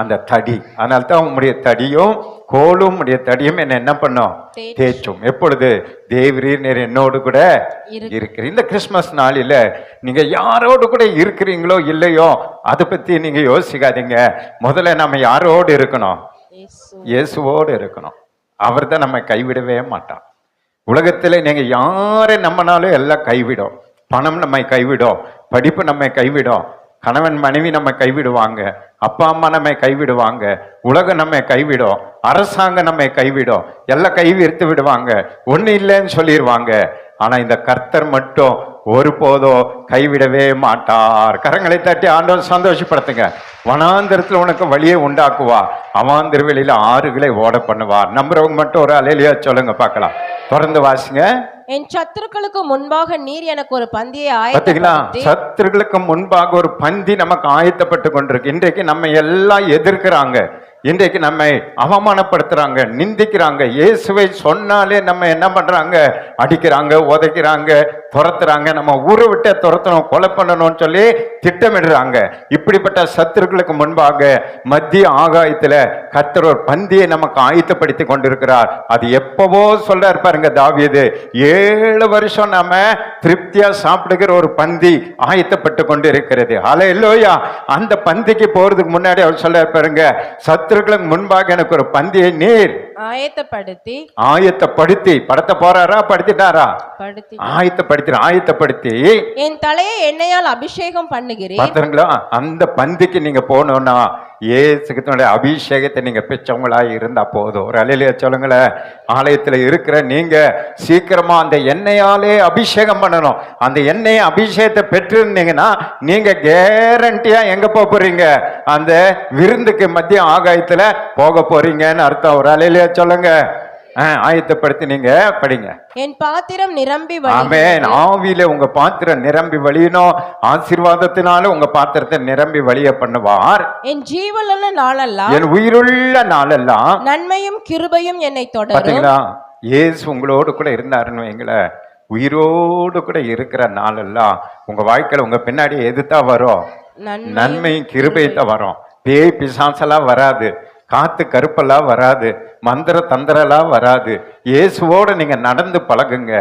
அந்த தடி. அதனால்தான் உன்னுடைய தடியும் கோலும் உடைய தடியும் என்ன பண்ணும்? தேய்ச்சும். எப்பொழுது? தேவரீர் நீர் என்னோடு கூட இருக்கிற. இந்த கிறிஸ்துமஸ் நாளில நீங்க யாரோடு கூட இருக்கிறீங்களோ இல்லையோ அதை பத்தி நீங்க யோசிக்காதீங்க. முதல்ல நம்ம யாரோடு இருக்கணும்? இயேசுவோடு இருக்கணும். அவர் தான் நம்ம கைவிடவே மாட்டான். உலகத்துல நீங்க யாரை நம்பினாலும் எல்லாம் கைவிடும். பணம் நம்மை கைவிடும், படிப்பு நம்மை கைவிடும், கணவன் மனைவி நம்ம கைவிடுவாங்க, அப்பா அம்மா நம்மை கைவிடுவாங்க, உலகம் நம்மை கைவிடும், அரசாங்கம் நம்மை கைவிடும், எல்லாம் கைவிடுத்து விடுவாங்க, ஒண்ணு இல்லைன்னு சொல்லிடுவாங்க. ஆனா இந்த கர்த்தர் மட்டும் ஒருபோதோ கைவிடவே மாட்டார். கரங்களை தட்டி ஆண்டவர் சந்தோஷப்படுத்துங்க. வனாந்திரத்துல உனக்கு வழியை உண்டாக்குவா, அவாந்திர வெளியில ஆறுகளை ஓட பண்ணுவார். நம்புறவங்க மட்டும் ஒரு அல்லேலூயா சொல்லுங்க பார்க்கலாம். தொடர்ந்து வாசிங்க. என் சத்துருக்களுக்கு முன்பாக நீர் எனக்கு ஒரு பந்தியை பார்த்தீங்களா? சத்துருக்களுக்கு முன்பாக ஒரு பந்தி நமக்கு ஆயத்தப்பட்டு கொண்டிருக்கு. இன்றைக்கு நம்ம எல்லாம் எதிர்க்கிறாங்க, இன்றைக்கு நம்மை அவமானப்படுத்துறாங்க, நிந்திக்கிறாங்க. இயேசுவை சொன்னாலே நம்ம என்ன பண்றாங்க? அடிக்கிறாங்க, உதைக்கிறாங்க, துரத்துறாங்க. நம்ம ஊரை விட்டு துரத்தணும், கொலை பண்ணணும்னு சொல்லி திட்டமிடுறாங்க. இப்படிப்பட்ட சத்துருக்களுக்கு முன்பாக மத்திய ஆகாயத்துல கர்த்தர் ஒரு பந்தியை நமக்கு ஆயத்தப்படுத்தி கொண்டிருக்கிறார். அது எப்பவோ சொல்றாரு பாருங்க தாவீது, 7 வருஷம் நாம திருப்தியா சாப்பிடுகிற ஒரு பந்தி ஆயத்தப்பட்டு கொண்டு இருக்கிறது. ஹல்லேலூயா. அந்த பந்திக்கு போறதுக்கு முன்னாடி அவர் சொல்றாரு பாருங்க, சத்துருக்களுக்கு முன்பாக எனக்கு ஒரு பந்தியை நீர் ஆயத்தப்படுத்தி படத்த போறாரா? படுத்திட்டாரா? ஆயத்தப்படுத்தி என் தலையை எண்ணெயால் அபிஷேகம் பண்ணுகிறேன். பாத்தீங்களா? அந்த பந்திக்கு நீங்க போனோம்னா இயேசுடைய அபிஷேகத்தை நீங்க பெற்றவங்களா இருந்தா போதும். ஒரு அல்லேலூயா சொல்லுங்களேன். ஆலயத்துல இருக்கிற நீங்க சீக்கிரமா அந்த எண்ணெயாலே அபிஷேகம் பண்ணணும். அந்த எண்ணெய் அபிஷேகத்தை பெற்றிருந்தீங்கன்னா நீங்க கேரண்டியா எங்க போறீங்க? அந்த விருந்துக்கு மத்திய ஆகாயத்துல போக போறீங்கன்னு அர்த்தம். ஒரு அல்லேலூயா சொல்லுங்க. ஆயத்தப்படுத்தி நீங்க படிங்க. என் பாத்திரம் நிரம்பி ஆமென். ஆவியில உங்க பாத்திரம் நிரம்பி வழியணும். ஆசீர்வாதத்தினால உங்க பாத்திரத்தை நிரம்பி வழிய பண்ணுவார். என் ஜீவனுள்ள நாளெல்லாம், என் உயிருள்ள நாளெல்லாம் நன்மையும் கிருபையும் என்னை தொடரும். பாத்தீங்களா? இயேசு உங்களோடு கூட இருந்தாருன்னு வைங்களே, உயிரோடு கூட இருக்கிற நாளெல்லாம் உங்க வாழ்க்கையில உங்க பின்னாடி எதுதான் வரும்? நன்மையும் கிருபையும் வரும். பேய் பிசாசெல்லாம் வராது, காத்து கருப்பெல்லாம் வராது, மந்திர தந்திரெல்லாம் வராது. இயேசுவோட நீங்க நடந்து பழகுங்க.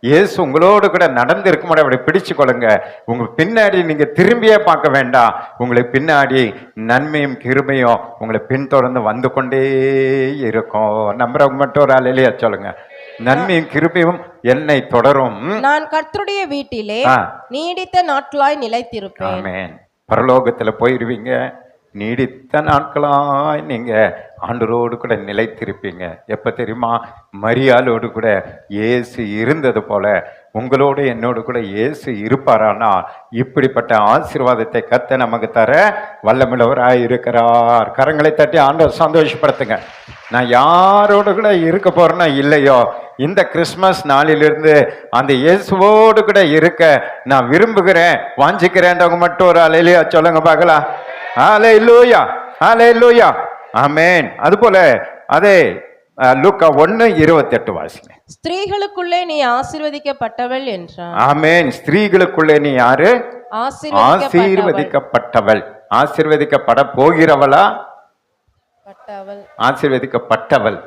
இயேசு உங்களோடு கூட நடந்து இருக்கும் அப்படி பிடிச்சு கொள்ளுங்க. உங்க பின்னாடி நீங்க திரும்பியே பார்க்க வேண்டாம். உங்களுக்கு பின்னாடி நன்மையும் கிருபையும் உங்களை பின்தொடர்ந்து வந்து கொண்டே இருக்கும். நம்புறவங்க மட்டும் ஒரு அல்லேலூயா சொல்லுங்க. நன்மையும் கிருபையும் என்னை தொடரும். நான் கர்த்தருடைய வீட்டிலே நீடித்த நாட்களாய் நிலைத்திருப்பேன். ஆமென். பரலோகத்துல போயிருவீங்க. நீடித்த நாட்களாய் நீங்க ஆண்டவரோடு கூட நிலைத்திருப்பீங்க. எப்ப தெரியுமா? மரியாளோடு கூட இயேசு இருந்தது போல உங்களோடு என்னோடு கூட இயேசு இருப்பாரானா இப்படிப்பட்ட ஆசீர்வாதத்தை கர்த்தர் நமக்கு தர வல்லமுள்ளவராய் இருக்கிறார். கரங்களை தட்டி ஆண்டவர் சந்தோஷப்படுத்துங்க. நான் யாரோடு கூட இருக்க போறேன்னா இல்லையோ, இந்த கிறிஸ்மஸ் நாளிலிருந்து அந்த இயேசுவோடு கூட இருக்க நான் விரும்புகிறேன், வாஞ்சிக்கிறேன்றவங்க மட்டும் ஒரு அல்லேலூயா சொல்லுங்க பார்க்கலாம். ஹல்லேலூயா, ஹல்லேலூயா, ஆமென். அதுபோல அதே லூக்கா 1:28 வாசிங்க. ஸ்திரீகளுக்குள்ளே நீ ஆசீர்வதிக்கப்பட்டவள் என்றார். ஆமென். ஸ்திரீகளுக்குள்ளே நீ யாரு? ஆசீர்வதிக்கப்பட்டவள். ஆசீர்வதிக்கப்பட போகிறவளா? பட்டவள். ஆசீர்வதிக்கப்பட்டவள்.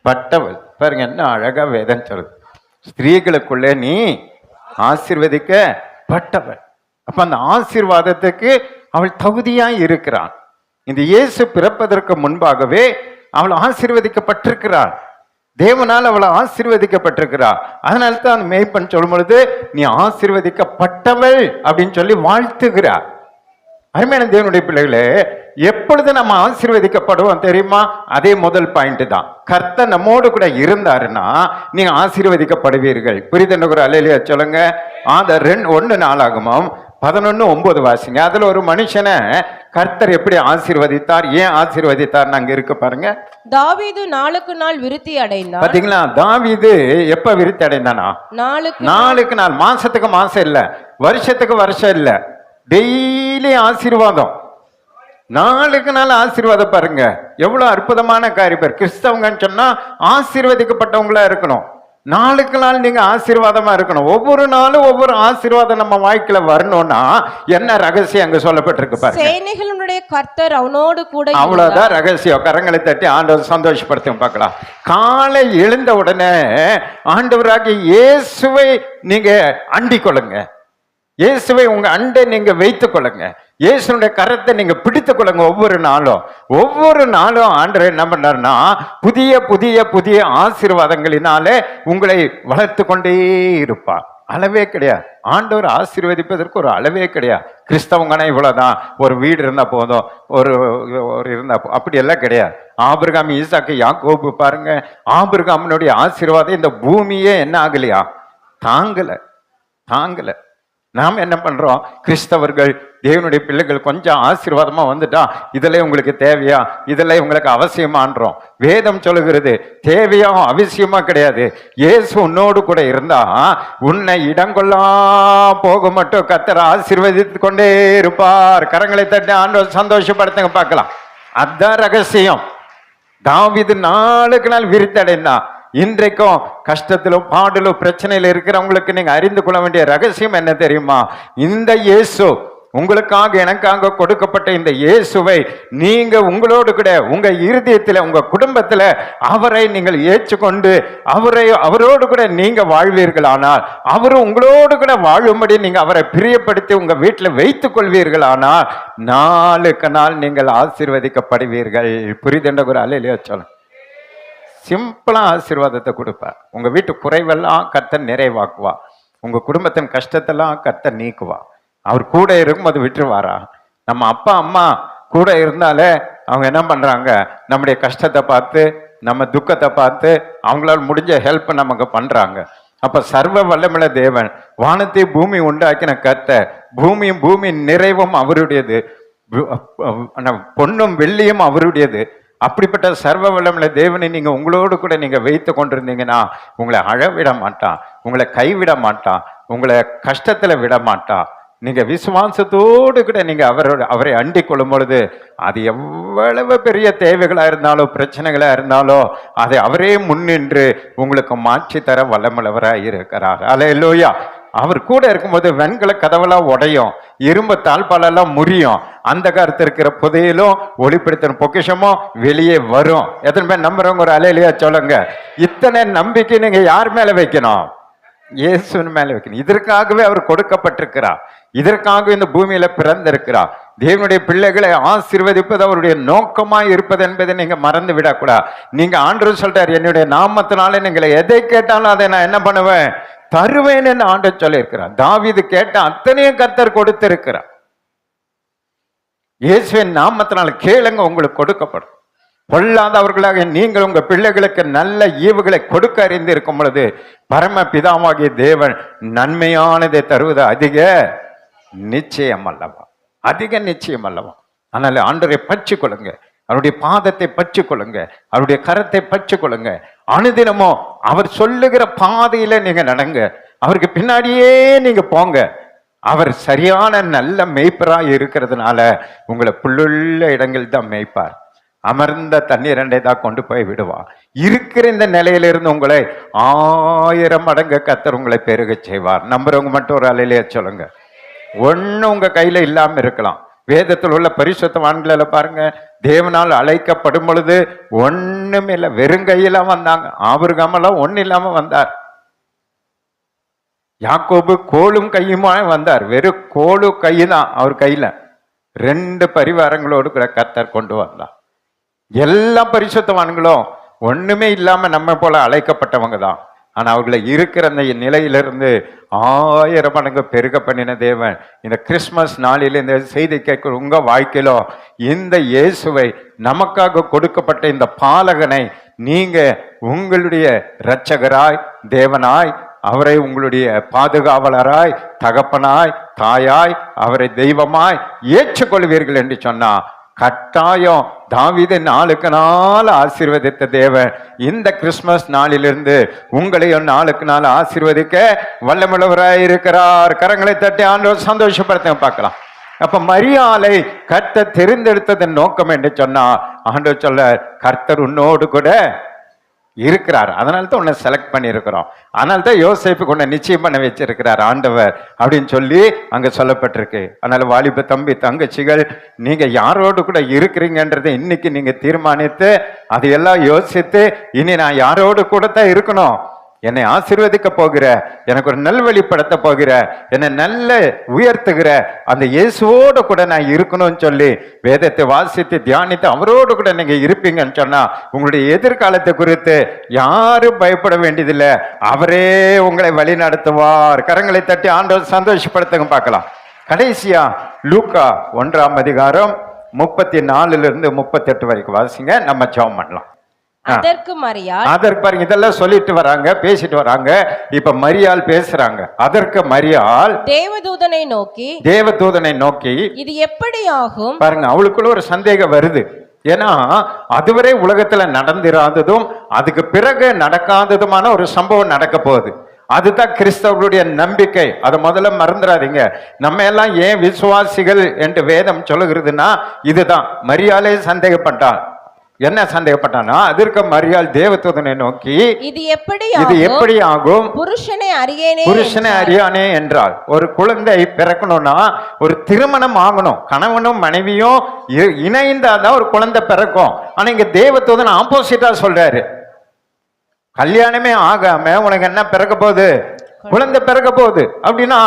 பட்டவள். பாருங்க என்ன அழகா வேதம் சொல்லுது. ஸ்திரீகளுக்குள்ளே நீ ஆசீர்வதிக்கப்பட்டவள். அப்ப அந்த ஆசீர்வாதத்துக்கு அவள் தகுதியா இருக்கிறான். இந்த இயேசு பிறப்பதற்கு முன்பாகவே அவள் ஆசீர்வதிக்கப்பட்டிருக்கிறாள். தேவனால் அவளை ஆசீர்வதிக்கப்பட்டிருக்கிறாள். அதனால தான் மேய்ப்பன் சொல்லும் பொழுது நீ ஆசீர்வதிக்கப்பட்டவள் அப்படின்னு சொல்லி வாழ்த்துகிறார். அருமையான தேவனுடைய பிள்ளைகளே, எப்பொழுது நம்ம ஆசீர்வதிக்கப்படுவோம் தெரியுமா? அதே முதல் பாயிண்ட் தான். கர்த்தர் நம்மோடு கூட இருந்தாருன்னா நீங்க ஆசீர்வதிக்கப்படுவீர்கள். புரிதென்று அல்லேலூயா சொல்லுங்க. அந்த 1 நாளாகமம் 11:9 வாசிங்க. அதுல ஒரு மனுஷனை கர்த்தர் எப்படி ஆசீர்வதித்தார், ஏன் ஆசீர்வதித்தார் அங்க இருக்கு பாருங்க. தாவீது நாளுக்கு நாள் விருத்தி அடைந்தான். பாத்தீங்களா? தாவீது எப்ப விருத்தி அடைந்தானா? நாளுக்கு நாள். மாசத்துக்கு மாசம் இல்ல, வருஷத்துக்கு வருஷம் இல்ல, டெய்லி ஆசீர்வாதம். நாளுக்கு நாள் ஆசீர்வாதம். பாருங்க எவ்வளவு அற்புதமான காரியம். கிறிஸ்தவங்கன்னு சொன்னா ஆசீர்வதிக்கப்பட்டவங்களா இருக்கணும். நாளுக்கு நாள் நீங்க ஆசீர்வாதமா இருக்கணும். ஒவ்வொரு நாளும் ஒவ்வொரு ஆசீர்வாதம் நம்ம வாழ்க்கையில வரணும்னா என்ன ரகசியம் அங்க சொல்லப்பட்டிருக்கு பாருங்க. சேனைகளுடைய கர்த்தர் அவனோடு கூட. அவ்வளவுதான் ரகசியம். கரங்களை தட்டி ஆண்டவர் சந்தோஷப்படுத்த பார்க்கலாம். காலை எழுந்த உடனே ஆண்டவராகிய இயேசுவை நீங்க அண்டிக் கொள்ளுங்க. இயேசுவை உங்க அண்டை நீங்க வைத்துக் கொள்ளுங்க. இயேசுடைய கரத்தை நீங்க பிடித்துக் கொள்ளுங்க. ஒவ்வொரு நாளும் ஆண்டவர் என்ன பண்ணாருன்னா புதிய புதிய புதிய ஆசீர்வாதங்களினாலே உங்களை வளர்த்து கொண்டே இருப்பார். அளவே கிடையாது. ஆண்டவர் ஆசீர்வதிப்பதற்கு ஒரு அளவே கிடையாது. கிறிஸ்தவங்கன்னா இவ்வளவுதான், ஒரு வீடு இருந்தா போதும், ஒரு இருந்தா அப்படி எல்லாம் கிடையாது. ஆபிரகாம், ஈசாக்கு, யாக்கோபு பாருங்க. ஆபிரகாமினுடைய ஆசீர்வாதம் இந்த பூமியே என்ன ஆகலையா? தாங்கல. நாம் என்ன பண்றோம்? கிறிஸ்தவர்கள், தேவனுடைய பிள்ளைகள் கொஞ்சம் ஆசீர்வாதமா வந்துட்டா இதெல்லாம் உங்களுக்கு தேவையா, இதெல்லாம் உங்களுக்கு அவசியமான்றோம். வேதம் சொல்லுகிறது தேவையா அவசியமா கிடையாது. இயேசு உன்னோடு கூட இருந்தா உன்னை இடங்கொள்ளா போக மட்டும் கர்த்தர் ஆசீர்வதித்து கொண்டே இருப்பார். கரங்களை தட்டி ஆண்டவர் சந்தோஷப்படுத்துங்க பார்க்கலாம். அதான் ரகசியம். தாவீது நாளுக்கு நாள் விருத்தடைந்தான். இன்றைக்கும் கஷ்டத்திலும் பாடலும் பிரச்சனையில இருக்கிறவங்களுக்கு நீங்க அறிந்து கொள்ள வேண்டிய ரகசியம் என்ன தெரியுமா? இந்த இயேசு உங்களுக்காக எனக்காக கொடுக்கப்பட்ட இந்த இயேசுவை நீங்க உங்களோடு கூட உங்க இருதயத்துல உங்க குடும்பத்துல அவரை நீங்கள் ஏற்றுக்கொண்டு அவரோடு கூட நீங்க வாழ்வீர்களானால், அவரு உங்களோடு கூட வாழும்படி நீங்க அவரை பிரியப்படுத்தி உங்க வீட்டுல வைத்துக் கொள்வீர்களானால் நாளுக்கு நாள் நீங்கள் ஆசீர்வதிக்கப்படுவீர்கள். புரிதென்ற ஒரு அல்லேலூயா சொல்லுங்க. சிம்பிளா ஆசீர்வாதத்தை கொடுப்பார். உங்க வீட்டு குறைவெல்லாம் கர்த்தர் நிறைவாக்குவா. உங்க குடும்பத்தின் கஷ்டத்தெல்லாம் கர்த்தர் நீக்குவா. அவர் கூட இருக்கும் அது விட்டுருவாரா? நம்ம அப்பா அம்மா கூட இருந்தாலே அவங்க என்ன பண்றாங்க? நம்முடைய கஷ்டத்தை பார்த்து நம்ம துக்கத்தை பார்த்து அவங்களால முடிஞ்ச ஹெல்ப் நமக்கு பண்றாங்க. அப்ப சர்வ வல்லமுள்ள தேவன், வானத்தை பூமி உண்டாக்கின கர்த்தர், பூமியும் பூமி நிறைவும் அவருடையது, பொன்னும் வெள்ளியும் அவருடையது. அப்படிப்பட்ட சர்வ வல்லமுள்ள தேவனை நீங்க உங்களோடு கூட நீங்க வைத்து கொண்டிருந்தீங்கன்னா உங்களை அழவிட மாட்டான், உங்களை கைவிட மாட்டான், உங்களை கஷ்டத்துல விட மாட்டான். நீங்க விசுவாசத்தோடு கூட நீங்க அவரை அண்டிக் கொள்ளும் பொழுது அது எவ்வளவு பெரிய தேவைகளா இருந்தாலும் பிரச்சனைகளா இருந்தாலும் அதை அவரே முன்னின்று உங்களுக்கு மாற்றி தர வல்லமுள்ளவராய் இருக்கிறார். அல்லேலூயா. அவர் கூட இருக்கும்போது வெண்கல கதவெல்லாம் உடையும், இரும்பு தாழ்பாலெல்லாம் முறியும், அந்த காலத்தில் இருக்கிற புதையிலும் ஒளிப்படுத்தின பொக்கிஷமும் வெளியே வரும். எத்தனை பேர் நம்புறவங்க ஒரு அல்லேலூயா சொல்லுங்க. இத்தனை நம்பிக்கை நீங்க யார் மேல வைக்கணும்? இயேசுவின் மேல வைக்கணும். இதற்காகவே அவர் கொடுக்கப்பட்டிருக்கிறார். இதற்காகவே இந்த பூமியில பிறந்திருக்கிறார். தேவனுடைய பிள்ளைகளை ஆசீர்வதிப்பது அவருடைய நோக்கமாய் இருப்பது என்பதை நீங்க மறந்து விடக்கூடாது. நீங்க ஆண்டவர் சொல்றாரு, என்னுடைய நாமத்தினால நீங்களை எதை கேட்டாலும் அதை நான் என்ன பண்ணுவேன், தருவேன் என்று ஆண்டவர் சொல்லியிருக்கிறார். தாவீது கேட்ட அத்தனையும் கர்த்தர் கொடுத்திருக்கிறார். இயேசுவின் நாமத்தினால கேளுங்க, உங்களுக்கு கொடுக்கப்படும். பொல்லாதவர்களாக நீங்கள் உங்க பிள்ளைகளுக்கு நல்ல ஈவுகளை கொடுக்க அறிந்து இருக்கும் பொழுது பரம பிதாவாகிய தேவன் நன்மையானதை தருவது அதிக நிச்சயம் அல்லவா, அதிக நிச்சயம் அல்லவா. அதனால ஆண்டவரை பற்றி கொள்ளுங்க, அவருடைய பாதத்தை பற்றி கொள்ளுங்க, அவருடைய கரத்தை பற்றி கொள்ளுங்க. அனுதினமோ அவர் சொல்லுகிற பாதையில நீங்க நடங்க, அவருக்கு பின்னாடியே நீங்க போங்க. அவர் சரியான நல்ல மேய்ப்பராய் இருக்கிறதுனால உங்களை புல்லுள்ள இடங்கள் தான் மேய்ப்பார். அமர்ந்த தண்ணீர் அண்டை தான் கொண்டு போய் விடுவார். இருக்கிற இந்த நிலையிலிருந்து உங்களை 1000 மடங்கு கர்த்தர் உங்களை பெருக செய்வார். நம்புறவங்க மட்டும் ஒரு அலையிலேயே சொல்லுங்க. ஒண்ணு உங்க கையில இல்லாம இருக்கலாம். வேதத்தில் உள்ள பரிசுத்தவான்களை பாருங்க, தேவனால் அழைக்கப்படும் பொழுது ஒண்ணுமே இல்லை, வெறுங்கையில வந்தாங்க. ஆபிரகாமெல்லாம் ஒண்ணு இல்லாம வந்தார். யாக்கோபு கோலும் கையுமா வந்தார். வெறும் கோலு கை தான் அவர் கையில. 2 பரிவாரங்களோடு கூட கர்த்தர் கொண்டு வந்தார். எல்லா பரிசுத்தவான்களும் ஒண்ணுமே இல்லாம நம்ம போல அழைக்கப்பட்டவங்க தான். ஆனா அவர்களை இருக்கிற அந்த நிலையிலிருந்து 1000 மடங்கு பெருக பண்ணின தேவன் இந்த கிறிஸ்துமஸ் நாளில் இந்த செய்தி கேட்கிற உங்க வாழ்க்கையிலோ இந்த இயேசுவை நமக்காக கொடுக்கப்பட்ட இந்த பாலகனை நீங்க உங்களுடைய இரட்சகராய் தேவனாய் அவரை உங்களுடைய பாதுகாவலராய் தகப்பனாய் தாயாய் அவரை தெய்வமாய் ஏற்றுக்கொள்வீர்கள் என்று சொன்னா கட்டாயம் தாவீதை நாளுக்கு நாள் ஆசீர்வதித்த தேவன் இந்த கிறிஸ்துமஸ் நாளிலிருந்து உங்களையும் நாளுக்கு நாள் ஆசீர்வதிக்க வல்லமுள்ளவராய் இருக்கிறார். கரங்களை தட்டி ஆண்டவர் சந்தோஷப்படுத்த பார்க்கலாம். அப்ப மரியாளை கர்த்தர் தெரிந்தெடுத்ததன் நோக்கம் என்று சொன்னா ஆண்டவர் சொல்ல, கர்த்தர் உன்னோடு கூட இருக்கிறார், அதனால தான் உன்னை செலக்ட் பண்ணி இருக்கிறோம், அதனால தான் யோசேப்புக்கு உன்னை நிச்சயம் பண்ண வச்சிருக்கிறார் ஆண்டவர் அப்படின்னு சொல்லி அங்க சொல்லப்பட்டிருக்கு. அதனால வாலிப தம்பி தங்கச்சிகள், நீங்க யாரோடு கூட இருக்கிறீங்கன்றதை இன்னைக்கு நீங்க தீர்மானித்து அதையெல்லாம் யோசித்து இனி நான் யாரோடு கூட தான் இருக்கணும், என்னை ஆசீர்வதிக்க போகிற, எனக்கு ஒரு நல்வழிப்படுத்த போகிற, என்னை நல்ல உயர்த்துகிற அந்த இயேசுவோடு கூட நான் இருக்கணும்னு சொல்லி வேதத்தை வாசித்து தியானித்து அவரோடு கூட நீங்க இருப்பீங்கன்னு சொன்னா உங்களுடைய எதிர்காலத்தை குறித்து யாரும் பயப்பட வேண்டியதில்லை, அவரே உங்களை வழி நடத்துவார். கரங்களை தட்டி ஆண்டவர் சந்தோஷப்படுத்துங்க பார்க்கலாம். கடைசியா லூக்கா 1ஆம் அதிகாரம் 34 38 வரைக்கும் வாசிங்க, நம்ம ஜெபம் பண்ணலாம். அதற்கு மரியாள், அதற்கு பாருங்க, இதெல்லாம் சொல்லிட்டு வராங்க, பேசிட்டு வராங்க. இப்ப மரியாள் பேசுறாங்க. அதற்கு மரியாள் தேவதூதனை நோக்கி இது எப்படி ஆகும் பாருங்க, அவளுக்குள்ள ஒரு சந்தேகம் வருது. ஏன்னா அதுவரை உலகத்துல நடந்திராததும் அதுக்கு பிறகு நடக்காததுமான ஒரு சம்பவம் நடக்க போகுது. அதுதான் கிறிஸ்தவர்களுடைய நம்பிக்கை. அதை முதல்ல மறந்துடாதீங்க. நம்ம எல்லாம் ஏன் விசுவாசிகள் என்று வேதம் சொல்லுகிறதுனா இதுதான். மரியாளே சந்தேகப்பட்டாள். என்ன சந்தேகப்பட்டானா, அதற்கு மரியாள் தேவதூதனை நோக்கி இது எப்படி ஆகும், புருஷனை அறியானே என்றால். ஒரு குழந்தை பிறக்கணும்னா ஒரு திருமணம் ஆகணும், கணவனும் மனைவியும் இணைந்தாதான் ஒரு குழந்தை பிறக்கும். ஆனா இங்க தேவதூதன் ஆப்போசிட்டா சொல்றாரு, கல்யாணமே ஆகாம உனக்கு என்ன பிறக்க போகுது, குழந்தை பிறக்க போகுது அப்படின்னா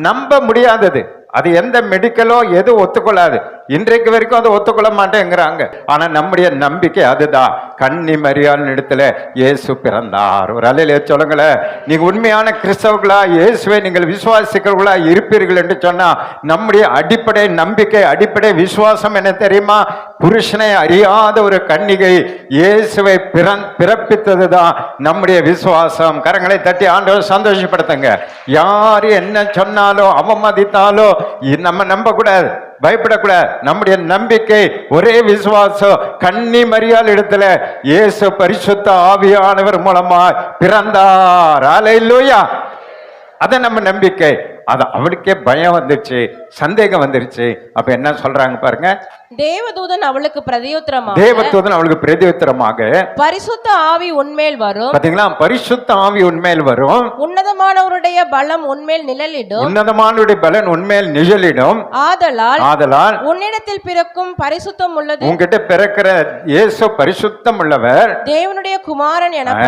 நம்ப முடியாதது. அது எந்த மெடிக்கலோ எது ஒத்துக்கொள்ளாது. இன்றைக்கு வரைக்கும் அதை ஒத்துக்கொள்ள மாட்டேங்கிறாங்க. ஆனா நம்முடைய நம்பிக்கை அதுதான். கன்னி மரியாள் இடத்துல இயேசு பிறந்தார். ஒரு அலையில சொல்லுங்களேன், நீங்க உண்மையான கிறிஸ்தவர்களா இயேசுவை நீங்கள் விசுவாசிக்கிறவர்களா இருப்பீர்கள் என்று சொன்னா நம்முடைய அடிப்படை நம்பிக்கை, அடிப்படை விசுவாசம் என்ன தெரியுமா? புருஷனை அறியாத ஒரு கன்னிகை இயேசுவை பிறப்பித்ததுதான் நம்முடைய விசுவாசம். கரங்களை தட்டி ஆண்டவர் சந்தோஷப்படுத்துங்க. யாரு என்ன சொன்னாலும் அவமதித்தாலும் நம்ம நம்ப கூடாது, பயப்படக்கூடாது. நம்முடைய நம்பிக்கை ஒரே விசுவாசம். கன்னி மரியாள் இடத்துல இயேசு பரிசுத்த ஆவியானவர் மூலமா பிறந்தார். அல்லேலூயா. அத நம்ம நம்பிக்கை. அது அவளுக்கே பயம் வந்துருச்சு, சந்தேகம் வந்துருச்சு. அப்ப என்ன சொல்றாங்க பாருங்க, தேவதூதன் அவளுக்கு பிரதியுத்தரமாக பரிசுத்த ஆவி உன்மேல் வரும். பாத்தீங்களா, பரிசுத்த ஆவி உன்மேல் வரும், உன்னதமானவருடைய பலம் உன்மேல் நிழலிடும், உன்னதமானவருடைய பலன் உன்மேல் நிழலிடும். ஆதலால் உன்னிடத்தில் பிறக்கும் பரிசுத்தம் உள்ளது, உன்கிட்ட பிறக்கிற இயேசு பரிசுத்தம் உள்ளவர், தேவனுடைய குமாரன் என.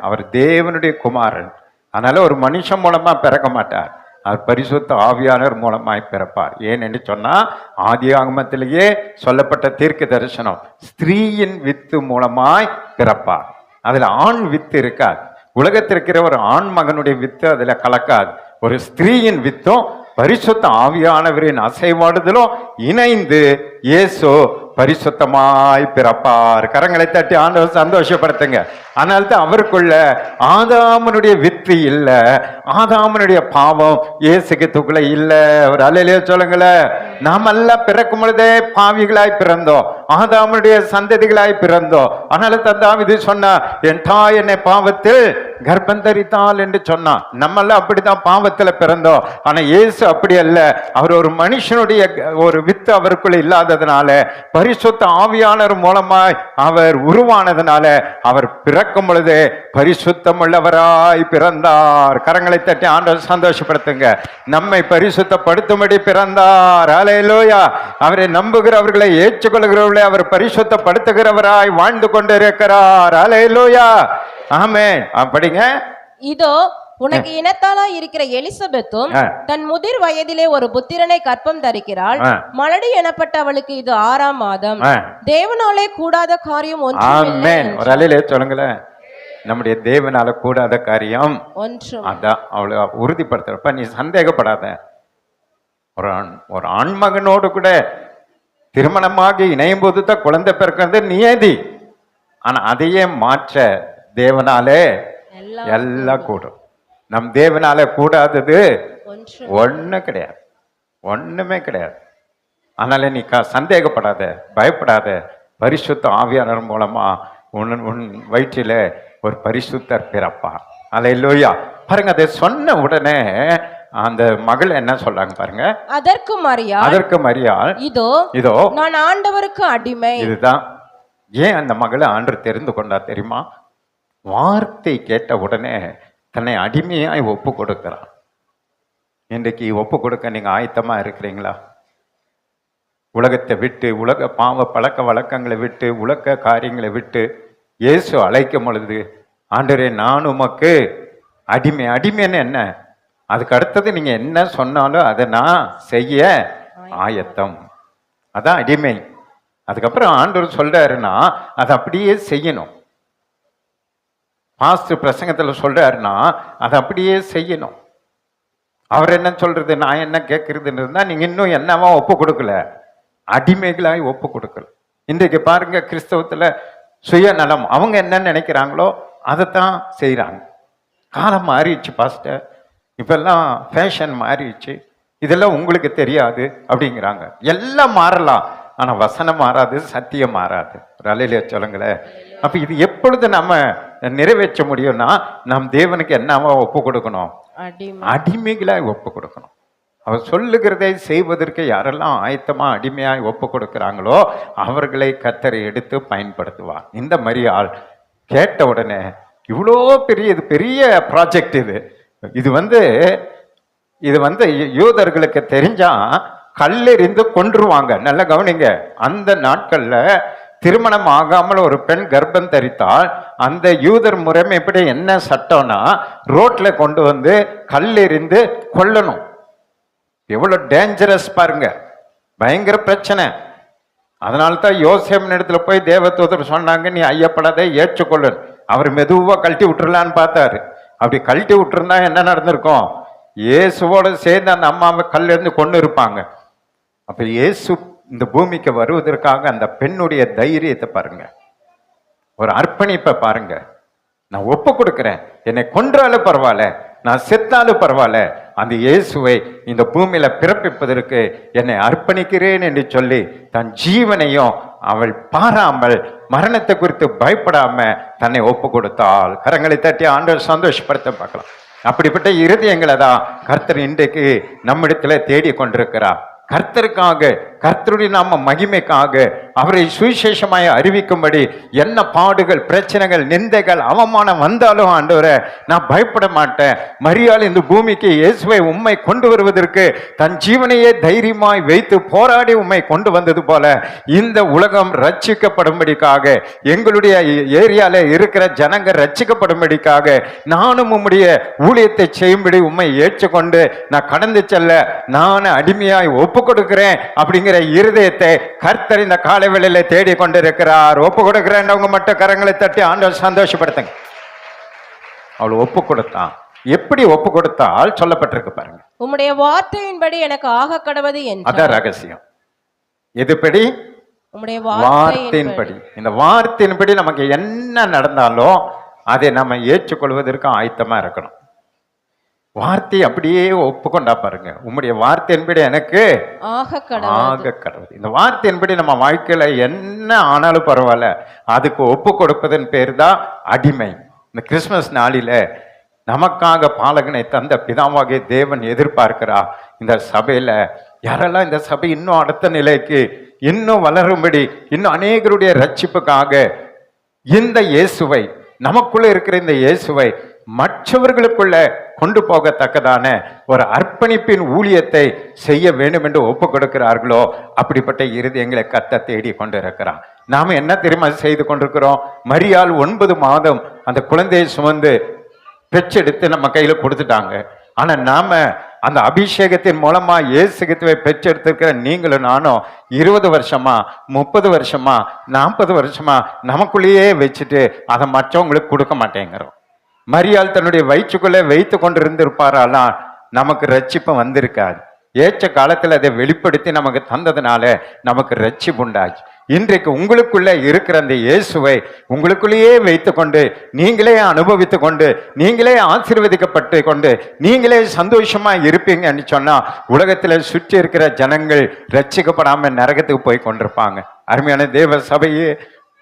அவர் தேவனுடைய குமாரன். அதனால ஒரு மனுஷன் மூலமா பிறக்க மாட்டார், அவர் பரிசுத்த ஆவியானவர் மூலமாய் பிறப்பார். ஏன் என்று சொன்னா ஆதி ஆகமத்திலேயே சொல்லப்பட்ட தீர்க்க தரிசனம், ஸ்திரீயின் வித்து மூலமாய் பிறப்பார். அதுல ஆண் வித்து இருக்காது. உலகத்தில் இருக்கிற ஒரு ஆண் மகனுடைய வித்து அதுல கலக்காது. ஒரு ஸ்திரீயின் வித்தும் பரிசுத்த ஆவியானவரின் அசைவாடுதலும் இணைந்து இயேசு பரிசுத்தமாய் பிறப்பார். கரங்களை தட்டி ஆண்டவர் சந்தோஷப்படுத்துங்க. ஆனால் தான் அவருக்குள்ள ஆதாமனுடைய வித்து இல்ல, ஆதாமனுடைய பாவம் இயேசுக்குள்ள இல்ல. ஒரு அல்லேலூயா சொல்லுங்களேன். நாம் எல்லாம் பிறக்கும் பொழுதே பாவிகளாய் பிறந்தோம், ஆதாமனுடைய சந்ததிகளாய் பிறந்தோம். அதனால தான் தாவீது சொன்னா, என் தாய் என்னை பாவத்தில் கர்ப்பம் தரித்தாள் என்று சொன்னான். நம்ம எல்லாம் அப்படித்தான் பாவத்துல பிறந்தோம். ஆனா இயேசு அப்படி அல்ல. அவர் ஒரு மனுஷனுடைய ஒரு வித்து அவருக்குள்ள இல்லாததுனால, பரிசுத்த ஆவியானவர் மூலமாய் அவர் உருவானதுனால அவர் பிறக்கும் பொழுது பரிசுத்தம் உள்ளவராய் பிறந்தார். கரங்களை தட்டி ஆண்டவர் சந்தோஷப்படுத்துங்க. நம்மை பரிசுத்தப்படுத்தும்படி பிறந்தார். அல்லேலூயா. அவரை நம்புகிறவர்களை ஏற்றுக்கொள்கிறவர்களை அவர் பரிசுத்தப்படுத்துகிறவராய் வாழ்ந்து கொண்டிருக்கிறார். அல்லேலூயா. ஆமென். படிங்க. இதோ உனக்கு இனத்தாளா இருக்கிற எலிசபெத்தும் தன் முதிர் வயதிலே ஒரு புத்திரனை கற்பம் தரிக்கிறாள். மலடி எனப்பட்டவளுக்கு இது 6ஆம் மாதம். தேவனாலே கூடாத காரியம் ஒன்றுமில்லை. ஒரு அலையிலே சொல்லுங்களேன். நம்முடைய தேவனால கூடாத காரியம் ஒன்றும். அதான் அவளை உறுதிப்படுத்துறப்ப நீ சந்தேகப்படாத. ஒரு ஆண்மகனோடு கூட திருமணமாகி இணையும் போது தான் குழந்தை பிறக்கிறது நியதி. ஆனா அதையே மாற்ற தேவனாலே எல்லாம் கூடும். நம் தேவனால கூடாதது ஒண்ணு கிடையாது, ஒண்ணுமே கிடையாது. அதனால நீ சந்தேகப்படாத, பயப்படாத. பரிசுத்த ஆவியானவர் மூலமா உன் வயிற்றில ஒரு பரிசுத்தர் பிறப்பார். அல்லேலூயா. பாருங்க, அதை சொன்ன உடனே அந்த மகள் என்ன சொல்றாங்க பாருங்க. அதற்கு மரியாள் இதோ நான் ஆண்டவருக்கு அடிமை. இதுதான் ஏன் அந்த மகளை ஆண்டவர் தெரிந்து கொண்டா தெரியுமா? வார்த்தை கேட்ட உடனே தன்னை அடிமையாய் ஒப்பு கொடுக்கிறான். இன்றைக்கு ஒப்பு கொடுக்க நீங்க ஆயத்தமா இருக்கிறீங்களா? உலகத்தை விட்டு, உலக பாவ பழக்க வழக்கங்களை விட்டு, உலக காரியங்களை விட்டு இயேசு அழைக்கும் பொழுது, ஆண்டவரே நான் உமக்கு அடிமை. அடிமைன்னு என்ன? அதுக்கு அடுத்தது நீங்க என்ன சொன்னாலும் அதை நான் செய்ய ஆயத்தம். அதான் அடிமை. அதுக்கப்புறம் ஆண்டவர் சொல்றாருன்னா அதை அப்படியே செய்யணும். பாஸ்டர் பிரசங்கத்தில் சொல்றாருன்னா அதை அப்படியே செய்யணும். அவர் என்ன சொல்றது, நான் என்ன கேட்கறதுன்னு இருந்தா நீங்க இன்னும் என்னவா ஒப்பு கொடுக்கல, அடிமைகளாய் ஒப்பு கொடுக்கல. இன்றைக்கு பாருங்க, கிறிஸ்தவத்துல சுயநலம், அவங்க என்ன நினைக்கிறாங்களோ அதைத்தான் செய்யறாங்க. காலம் மாறிடுச்சு பாஸ்டர், இப்பெல்லாம் ஃபேஷன் மாறிடுச்சு, இதெல்லாம் உங்களுக்கு தெரியாது அப்படிங்கிறாங்க. எல்லாம் மாறலாம், ஆனா வசனம் மாறாது, சத்தியம் மாறாது. ரலையில சொல்லுங்களேன். அப்ப இது எப்பொழுது நம்ம நிறைவேற்ற முடியும்னா, நம் தேவனுக்கு என்னவா ஒப்பு கொடுக்கணும்? அடிமைகளாய் ஒப்பு கொடுக்கணும். அவர் சொல்லுகிறதை செய்வதற்கு யாரெல்லாம் ஆயத்தமா அடிமையாய் ஒப்பு கொடுக்கிறாங்களோ அவர்களை கர்த்தர் எடுத்து பயன்படுத்துவார். இந்த மரியாள் கேட்ட உடனே, இவ்வளோ பெரிய ப்ராஜெக்ட் இது வந்து யூதர்களுக்கு தெரிஞ்சா கல்லெறிந்து கொன்றுவாங்க. நல்ல கவனிங்க. அந்த நாட்கள்ல திருமணம் ஆகாமல் ஒரு பெண் கர்ப்பம் தரித்தால் அந்த யூதர் முறைமை எப்படி என்ன சட்டம்னா, ரோட்ல கொண்டு வந்து கல்லெறிந்து கொல்லணும். எவ்வளவு டேஞ்சரஸ் பாருங்க, பயங்கர பிரச்சனை. அதனால்தான் யோசேப்பின் இடத்துல போய் தேவதூதர் சொன்னாங்க, நீ ஐயப்படாத, ஏற்றுக்கொள்ளு. அவர் மெதுவா கழட்டி விட்டுறலான்னு பார்த்தாரு. அப்படி கழட்டி விட்டுருந்தா என்ன நடந்திருக்கும்? இயேசுவோட சேர்ந்து அந்த அம்மாவை கல்லிருந்து கொண்டு இருப்பாங்க. அப்ப இயேசு இந்த பூமிக்கு வருவதற்காக அந்த பெண்ணுடைய தைரியத்தை பாருங்க, ஒரு அர்ப்பணிப்பை பாருங்க. நான் ஒப்பு கொடுக்கிறேன், என்னை கொன்றாலும் பரவாயில்ல, நான் செத்தாலும் பரவாயில்ல, அந்த இயேசுவை இந்த பூமியில பிறப்பிப்பதற்கு என்னை அர்ப்பணிக்கிறேன் என்று சொல்லி தன் ஜீவனையும் அவள் பாராமல், மரணத்தை குறித்து பயப்படாம தன்னை ஒப்பு கொடுத்தாள். கரங்களை தட்டி ஆண்டவர் சந்தோஷப்படுத்த பார்க்கலாம். அப்படிப்பட்ட இருதயங்களை தான் கர்த்தர் இன்றைக்கு நம்மிடத்துல தேடி கொண்டிருக்கிறார். கர்த்தருக்காக கர்த்தருடைய நாம மகிமைக்காக அவரை சுவிசேஷமாய் அறிவிக்கும்படி என்ன பாடுகள், பிரச்சனைகள், நிந்தைகள், அவமானம் வந்தாலும் ஆண்டவரே நான் பயப்பட மாட்டேன். மரியாள் இந்த பூமிக்கு இயேசுவை உம்மை கொண்டு வருவதற்கு தன் ஜீவனையே தைரியமாய் வைத்து போராடி உம்மை கொண்டு வந்தது போல இந்த உலகம் ரட்சிக்கப்படும்படிக்காக, எங்களுடைய ஏரியால இருக்கிற ஜனங்க ரட்சிக்கப்படும்படிக்காக நானும் உம்முடைய ஊழியத்தை செய்யும்படி உம்மை ஏற்றுக்கொண்டு நான் கடந்து செல்ல நான் அடிமையாய் ஒப்பு கொடுக்கிறேன் அப்படிங்கிற இருதயத்தை கர்த்தர் இந்த காலை வேளையில தேடி கொண்டிருக்கிறார். ஒப்பு கொடுக்கிறேன் உங்க மட்டும் கரங்களை தட்டி ஆண்டவர் சந்தோஷப்படுத்துங்க. அவள் ஒப்பு கொடுத்தான். எப்படி ஒப்பு கொடுத்தால் சொல்லப்பட்டிருக்கு பாருங்க. உம்முடைய வார்த்தையின்படி எனக்கு ஆக கடவது என்று. அதான் ரகசியம். எதுபடி? உம்முடைய வார்த்தையின்படி. இந்த வார்த்தையின்படி நமக்கு என்ன நடந்தாலும் அதை நம்ம ஏற்றுக்கொள்வதற்கு ஆயத்தமா இருக்கணும். வார்த்தை அப்படியே ஒப்புக்கொண்டா பாருங்க. உம்முடைய வார்த்தையின்படி எனக்கு ஆக கடவுள். இந்த வார்த்தையின்படி நம்ம வாழ்க்கையில என்ன ஆனாலும் பரவாயில்ல, அதுக்கு ஒப்பு கொடுப்பதன் பேர் தான் அடிமை. இந்த கிறிஸ்துமஸ் நாளில நமக்காக பாலகனை தந்த பிதாவாகிய தேவன் எதிர்பார்க்கிறா இந்த சபையில யாரெல்லாம் இந்த சபை இன்னும் அடுத்த நிலைக்கு இன்னும் வளரும்படி, இன்னும் அநேகருடைய ரட்சிப்புக்காக இந்த இயேசுவை, நமக்குள்ள இருக்கிற இந்த இயேசுவை மற்றவர்களுக்குள்ள கொண்டு போகத்தக்கதான ஒரு அர்ப்பணிப்பின் ஊழியத்தை செய்ய வேண்டும் என்று ஒப்பு கொடுக்கிறார்களோ அப்படிப்பட்ட இருதயங்களை கர்த்தர் தேடி கொண்டிருக்கிறான். நாம என்ன தெரியுமா செய்து கொண்டிருக்கிறோம்? மரியாள் 9 மாதம் அந்த குழந்தையை சுமந்து பெற்றெடுத்து நம்ம கையில கொடுத்துட்டாங்க. ஆனா நாம அந்த அபிஷேகத்தின் மூலமா இயேசு கிறிஸ்துவை பெற்றெடுத்திருக்கிற நீங்களும் நானும் 20 வருஷமா 30 வருஷமா 40 வருஷமா நமக்குள்ளேயே வச்சுட்டு அதை மற்றவங்களுக்கு கொடுக்க மாட்டேங்கிறோம். மரியாள் தன்னுடைய வயிற்றுக்குள்ளே வைத்து கொண்டிருந்திருப்பாராலாம், நமக்கு ரட்சிப்பு வந்திருக்காது. ஏற்ற காலத்தில் அதை வெளிப்படுத்தி நமக்கு தந்ததுனால நமக்கு ரட்சிப்பு உண்டாச்சு. இன்றைக்கு உங்களுக்குள்ள இருக்கிற அந்த இயேசுவை உங்களுக்குள்ளேயே வைத்து கொண்டு நீங்களே அனுபவித்து கொண்டு நீங்களே ஆசீர்வதிக்கப்பட்டு கொண்டு நீங்களே சந்தோஷமா இருப்பீங்கன்னு சொன்னா உலகத்துல சுற்றி இருக்கிற ஜனங்கள் ரட்சிக்கப்படாம நரகத்துக்கு போய் கொண்டிருப்பாங்க. அருமையான தேவ சபையே,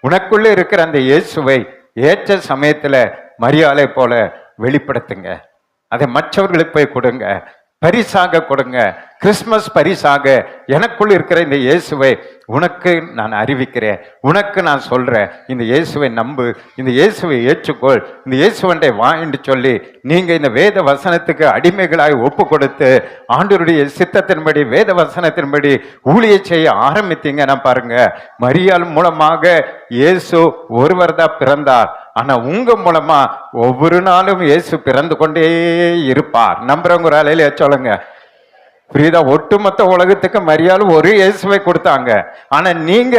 உனக்குள்ள இருக்கிற அந்த இயேசுவை ஏற்ற சமயத்துல மரியாதை போல வெளிப்படுத்துங்க. அதை மற்றவர்களுக்கு போய் கொடுங்க, பரிசாக கொடுங்க. கிறிஸ்துமஸ் பரிசாக எனக்குள் இருக்கிற இந்த இயேசுவை உனக்கு நான் அறிவிக்கிறேன், உனக்கு நான் சொல்றேன். இந்த இயேசுவை நம்பு, இந்த இயேசுவை ஏற்றுக்கொள், இந்த இயேசுவண்டை வா என்று சொல்லி நீங்க இந்த வேத வசனத்துக்கு அடிமைகளாய் ஒப்பு கொடுத்து ஆண்டவருடைய சித்தத்தின்படி வேத வசனத்தின்படி ஊழிய செய்ய ஆரம்பித்தீங்கன்னா பாருங்க, மரியாள் மூலமாக இயேசு ஒருவர் தான் பிறந்தார். ஆனா உங்க மூலமா ஒவ்வொரு நாளும் இயேசு பிறந்து கொண்டே இருப்பார். நம்புறவங்க ஒரு அலையில சொல்லுங்க. புரியுதா? ஒட்டுமொத்த உலகத்துக்கு மரியாள் ஒரு இயேசுவை கொடுத்தாங்க. ஆனா நீங்க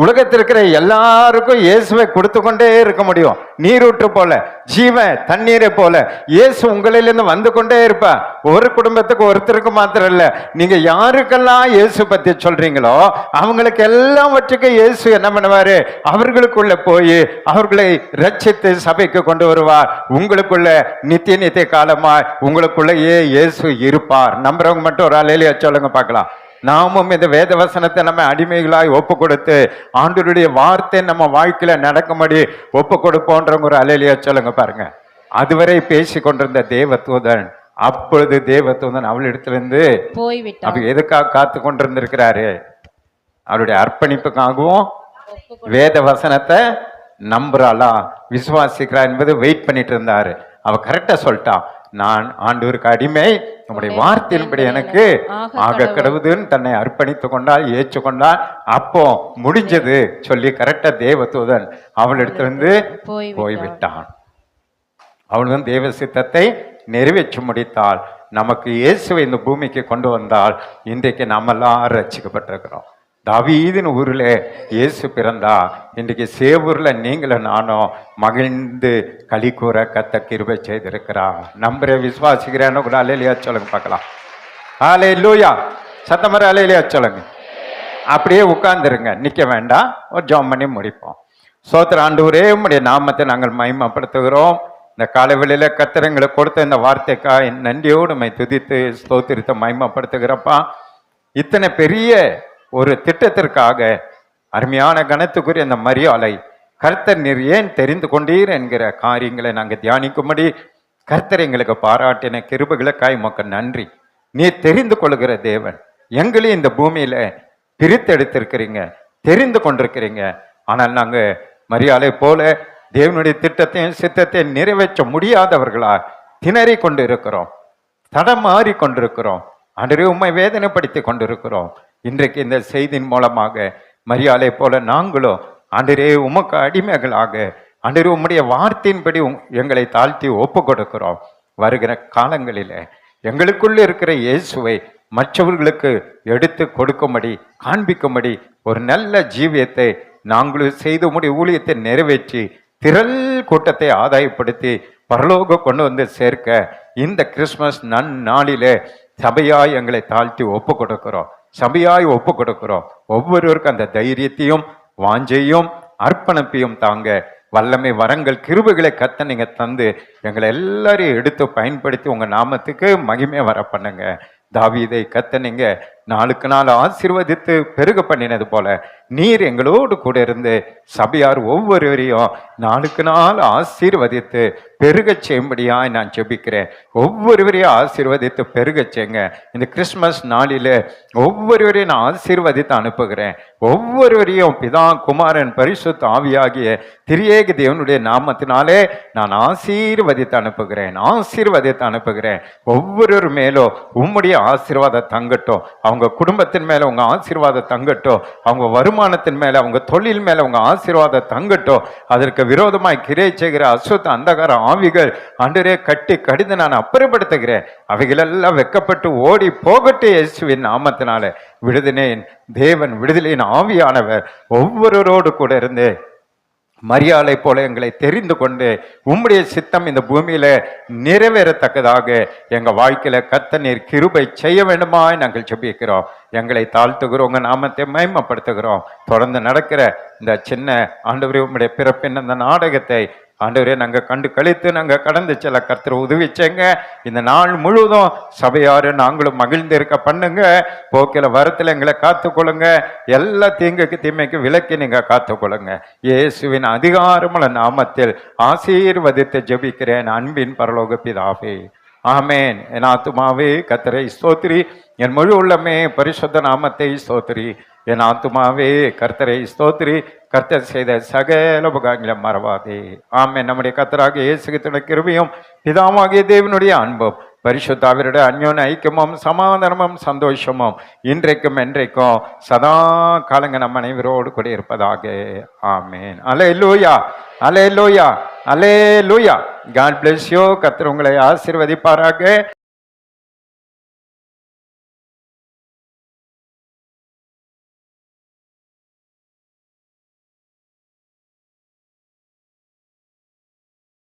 உலகத்தில் இருக்கிற எல்லாருக்கும் இயேசுவை கொடுத்து கொண்டே இருக்க முடியும். நீரூற்று போல, ஜீவன் தண்ணீரை போல இயேசு உங்களிலிருந்து வந்து கொண்டே இருப்பா. ஒரு குடும்பத்துக்கு ஒருத்தருக்கு மாத்திரம் இல்ல, நீங்க யாருக்கெல்லாம் இயேசு பத்தி சொல்றீங்களோ அவங்களுக்கு எல்லாவற்றுக்கும் இயேசு என்ன பண்ணுவாரு? அவர்களுக்குள்ள போய் அவர்களை ரட்சித்து சபைக்கு கொண்டு வருவார். உங்களுக்குள்ள நித்திய காலமா உங்களுக்குள்ளேயே இயேசு இருப்பார். நம்புறவங்க மட்டும் ஒரு அலையில சொல்லுங்க பார்க்கலாம். நாமும் இந்த வேத வசனத்தை நம்ம அடிமைகளாய் ஒப்பு கொடுத்து ஆண்டவருடைய வார்த்தை நம்ம வாழ்க்கையில நடக்கும்படி ஒப்பு கொடுப்போன்றவங்க ஒரு அலையில சொல்லுங்க பாருங்க. அதுவரை பேசி கொண்டிருந்த தேவதூதன் அப்பொழுது தேவதூதன் அவளிடத்திலிருந்து போய்விட்டார். அப்ப எதுக்காக காத்து கொண்டிருந்திருக்கிறாரு? அவருடைய அர்ப்பணிப்புக்காகவும் வேத வசனத்தை நம்புறாளா, விசுவாசிக்கிறா என்பது வெயிட் பண்ணிட்டு இருந்தாரு. அவ கரெக்டா சொல்லிட்டான், நான் ஆண்டவருக்கு அடிமை, நம்முடைய வார்த்தையின்படி எனக்கு ஆக கடவுதுன்னு தன்னை அர்ப்பணித்து கொண்டால், ஏற்றுக்கொண்டால். அப்போ முடிஞ்சது சொல்லி கரெக்டா தேவதூதன் அவளிடத்திலிருந்து போய்விட்டான். அவள் தேவ சித்தத்தை நிறைவேற்றி முடித்தாள். நமக்கு இயேசுவை இந்த பூமிக்கு கொண்டு வந்தால் இன்றைக்கு நாமெல்லாம் ரட்சிக்கப்பட்டிருக்கிறோம். தாவீதின் ஊர்ல இயேசு பிறந்தா, இன்றைக்கு சேவூர்ல நீங்களும் நானும் மகிழ்ந்து களி கூற கத்த கிருபை செய்திருக்கிறான். நம்புற விசுவாசிக்கிறேன்னு கூட அலையிலையா சொல்லுங்க பார்க்கலாம். ஆலே லூயா, சத்தமர அலையிலையா சொல்லுங்க. அப்படியே உட்கார்ந்துருங்க, நிக்க வேண்டாம். ஒரு ஜெபம் பண்ணி முடிப்போம். சோத்திர ஆண்டவரே, உம்முடைய நாமத்தை நாங்கள் மகிமைப்படுத்துகிறோம். இந்த காலவெளியில கத்திரங்களை கொடுத்த இந்த வார்த்தைக்காய் நன்றியோடு உம்மை துதித்து ஸ்தோத்திரத்தை மகிமைப்படுத்துகிறப்பா. இத்தனை பெரிய ஒரு திட்டத்திற்காக அருமையான கனத்துக்குரிய அந்த மரியாளை கர்த்தர் நீர் ஏன் தெரிந்து கொண்டீர் என்கிற காரியங்களை நாங்கள் தியானிக்கும்படி கர்த்தர் எங்களுக்கு பாராட்டின கிருபைகளுக்காய் உமக்கு நன்றி. நீர் தெரிந்து கொள்கிற தேவன், எங்களையும் இந்த பூமியில பிரித்தெடுத்திருக்கிறீங்க, தெரிந்து கொண்டிருக்கிறீங்க. ஆனால் நாங்க மரியாதை போல தேவனுடைய திட்டத்தையும் சித்தத்தையும் நிறைவேற்ற முடியாதவர்களா திணறி கொண்டு இருக்கிறோம், தடமாறி கொண்டிருக்கிறோம். ஆண்டவரே, உம்மை வேதனைப்படுத்தி கொண்டிருக்கிறோம். இன்றைக்கு இந்த செய்தியின் மூலமாக மரியாதை போல நாங்களும் ஆண்டவரே உமக்கு அடிமைகளாக ஆண்டவரே உம்முடைய வார்த்தையின்படி எங்களை தாழ்த்தி ஒப்பு கொடுக்கிறோம். வருகிற காலங்களில எங்களுக்குள்ள இருக்கிற இயேசுவை மற்றவர்களுக்கு எடுத்து கொடுக்கும்படி, காண்பிக்கும்படி ஒரு நல்ல ஜீவியத்தை நாங்களும் செய்து முடிய ஊழியத்தை நிறைவேற்றி திரள் கூட்டத்தை ஆதாயப்படுத்தி பரலோக கொண்டு வந்து சேர்க்க இந்த கிறிஸ்துமஸ் நன்னாளிலே சபையாய் எங்களை தாழ்த்தி ஒப்பு கொடுக்கிறோம், சபையாய் ஒப்பு கொடுக்கிறோம். ஒவ்வொருவருக்கும் அந்த தைரியத்தையும் வாஞ்சையும் அர்ப்பணிப்பையும் தாங்க வல்லமை வரங்கள் கிருபைகளை கத்த நீங்க தந்து எங்களை எல்லாரையும் எடுத்து பயன்படுத்தி உங்க நாமத்துக்கு மகிமை வர பண்ணுங்க. தாவீதை கத்த நீங்க நாளுக்கு நாள் ஆசீர்வதித்து பெருக பண்ணினது போல நீர் எங்களோடு கூட இருந்து சபையார் ஒவ்வொருவரையும் நாளுக்கு நாள் ஆசீர்வதித்து பெருக செய்யும்படியாய் நான் ஜெபிக்கிறேன். ஒவ்வொருவரையும் ஆசீர்வதித்து பெருக செய்யுங்க. இந்த கிறிஸ்துமஸ் நாளில ஒவ்வொருவரையும் நான் ஆசீர்வதித்து அனுப்புகிறேன். ஒவ்வொருவரையும் பிதா குமாரன் பரிசுத்த ஆவியாகிய திரியேக தேவனுடைய நாமத்தினாலே நான் ஆசீர்வதித்து அனுப்புகிறேன். ஒவ்வொரு மேலும் உம்முடைய ஆசீர்வாதம் தங்கட்டும். அவங்க குடும்பத்தின் மேல உங்க ஆசீர்வாதம் தங்கட்டும். அவங்க வருமானத்தின் மேல, அவங்க தொழில் மேல உங்க ஆசீர்வாதம் தங்கட்டும். அதற்கு விரோதமாய் கிரியை செய்கிற அசுத்த அந்தகார ஆவிகள் ஆண்டவரே கட்டி கடிந்து நான் அப்புறப்படுத்துகிறேன். அவைகளெல்லாம் வெக்கப்பட்டு ஓடி போகட்டும். இயேசுவின் நாமத்தினால விடுதலையின் தேவன், விடுதலையின் ஆவியானவர் ஒவ்வொருவரோடு கூட இருந்து மரியாதை போல எங்களை தெரிந்து கொண்டு உம்முடைய சித்தம் இந்த பூமியில நிறைவேறத்தக்கதாக எங்க வாழ்க்கையில கர்த்தர் நீர் கிருபை செய்ய வேண்டுமாய் நாங்கள் ஜெபிக்கிறோம். எங்களை தாழ்த்துகிறோம், உங்க நாமத்தை மகிமைப்படுத்துகிறோம். தொடர்ந்து நடக்கிற இந்த சின்ன ஆண்டவரே உம்முடைய பிறப்பின் அந்த நாடகத்தை ஆண்டவரே நாங்கள் கண்டு கழித்து நாங்கள் கடந்து செல்ல கர்த்தர் உதவிச்சேங்க. இந்த நாள் முழுவதும் சபையாரு நாங்களும் மகிழ்ந்து இருக்க பண்ணுங்க. போக்கில வரத்தில் எங்களை காத்துக்கொள்ளுங்க. எல்லா தீமைக்கு விலக்கி நீங்க காத்துக்கொள்ளுங்க. இயேசுவின் அதிகாரமுள்ள நாமத்தில் ஆசீர்வதித்து ஜெபிக்கிறேன் அன்பின் பரலோக பிதாவே, ஆமேன். என் ஆத்துமாவே கர்த்தரை ஸ்தோத்திரி, என் முழு உள்ளமே பரிசுத்த நாமத்தை ஸ்தோத்திரி. என் ஆத்துமாவே கர்த்தரை ஸ்தோத்திரி, கர்த்தர் செய்த சகல உபகாரங்களை மறவாதே. ஆமென். நம்முடைய கர்த்தராகிய இயேசு கிறிஸ்துவின் கிருபையும் பிதாவாகிய தேவனுடைய அன்பும் பரிசுத்தாவியருடைய அந்யோன்ய ஐக்கியமும் சமாதானமும் சந்தோஷமும் இன்றைக்கும் என்றைக்கும் சதா காலங்க நம் அனைவரோடு கூட இருப்பதாக. ஆமென். அல்லேலூயா, அல்லேலூயா, அல்லேலூயா. God bless you. கர்த்தர் உங்களை ஆசீர்வதிப்பாராக.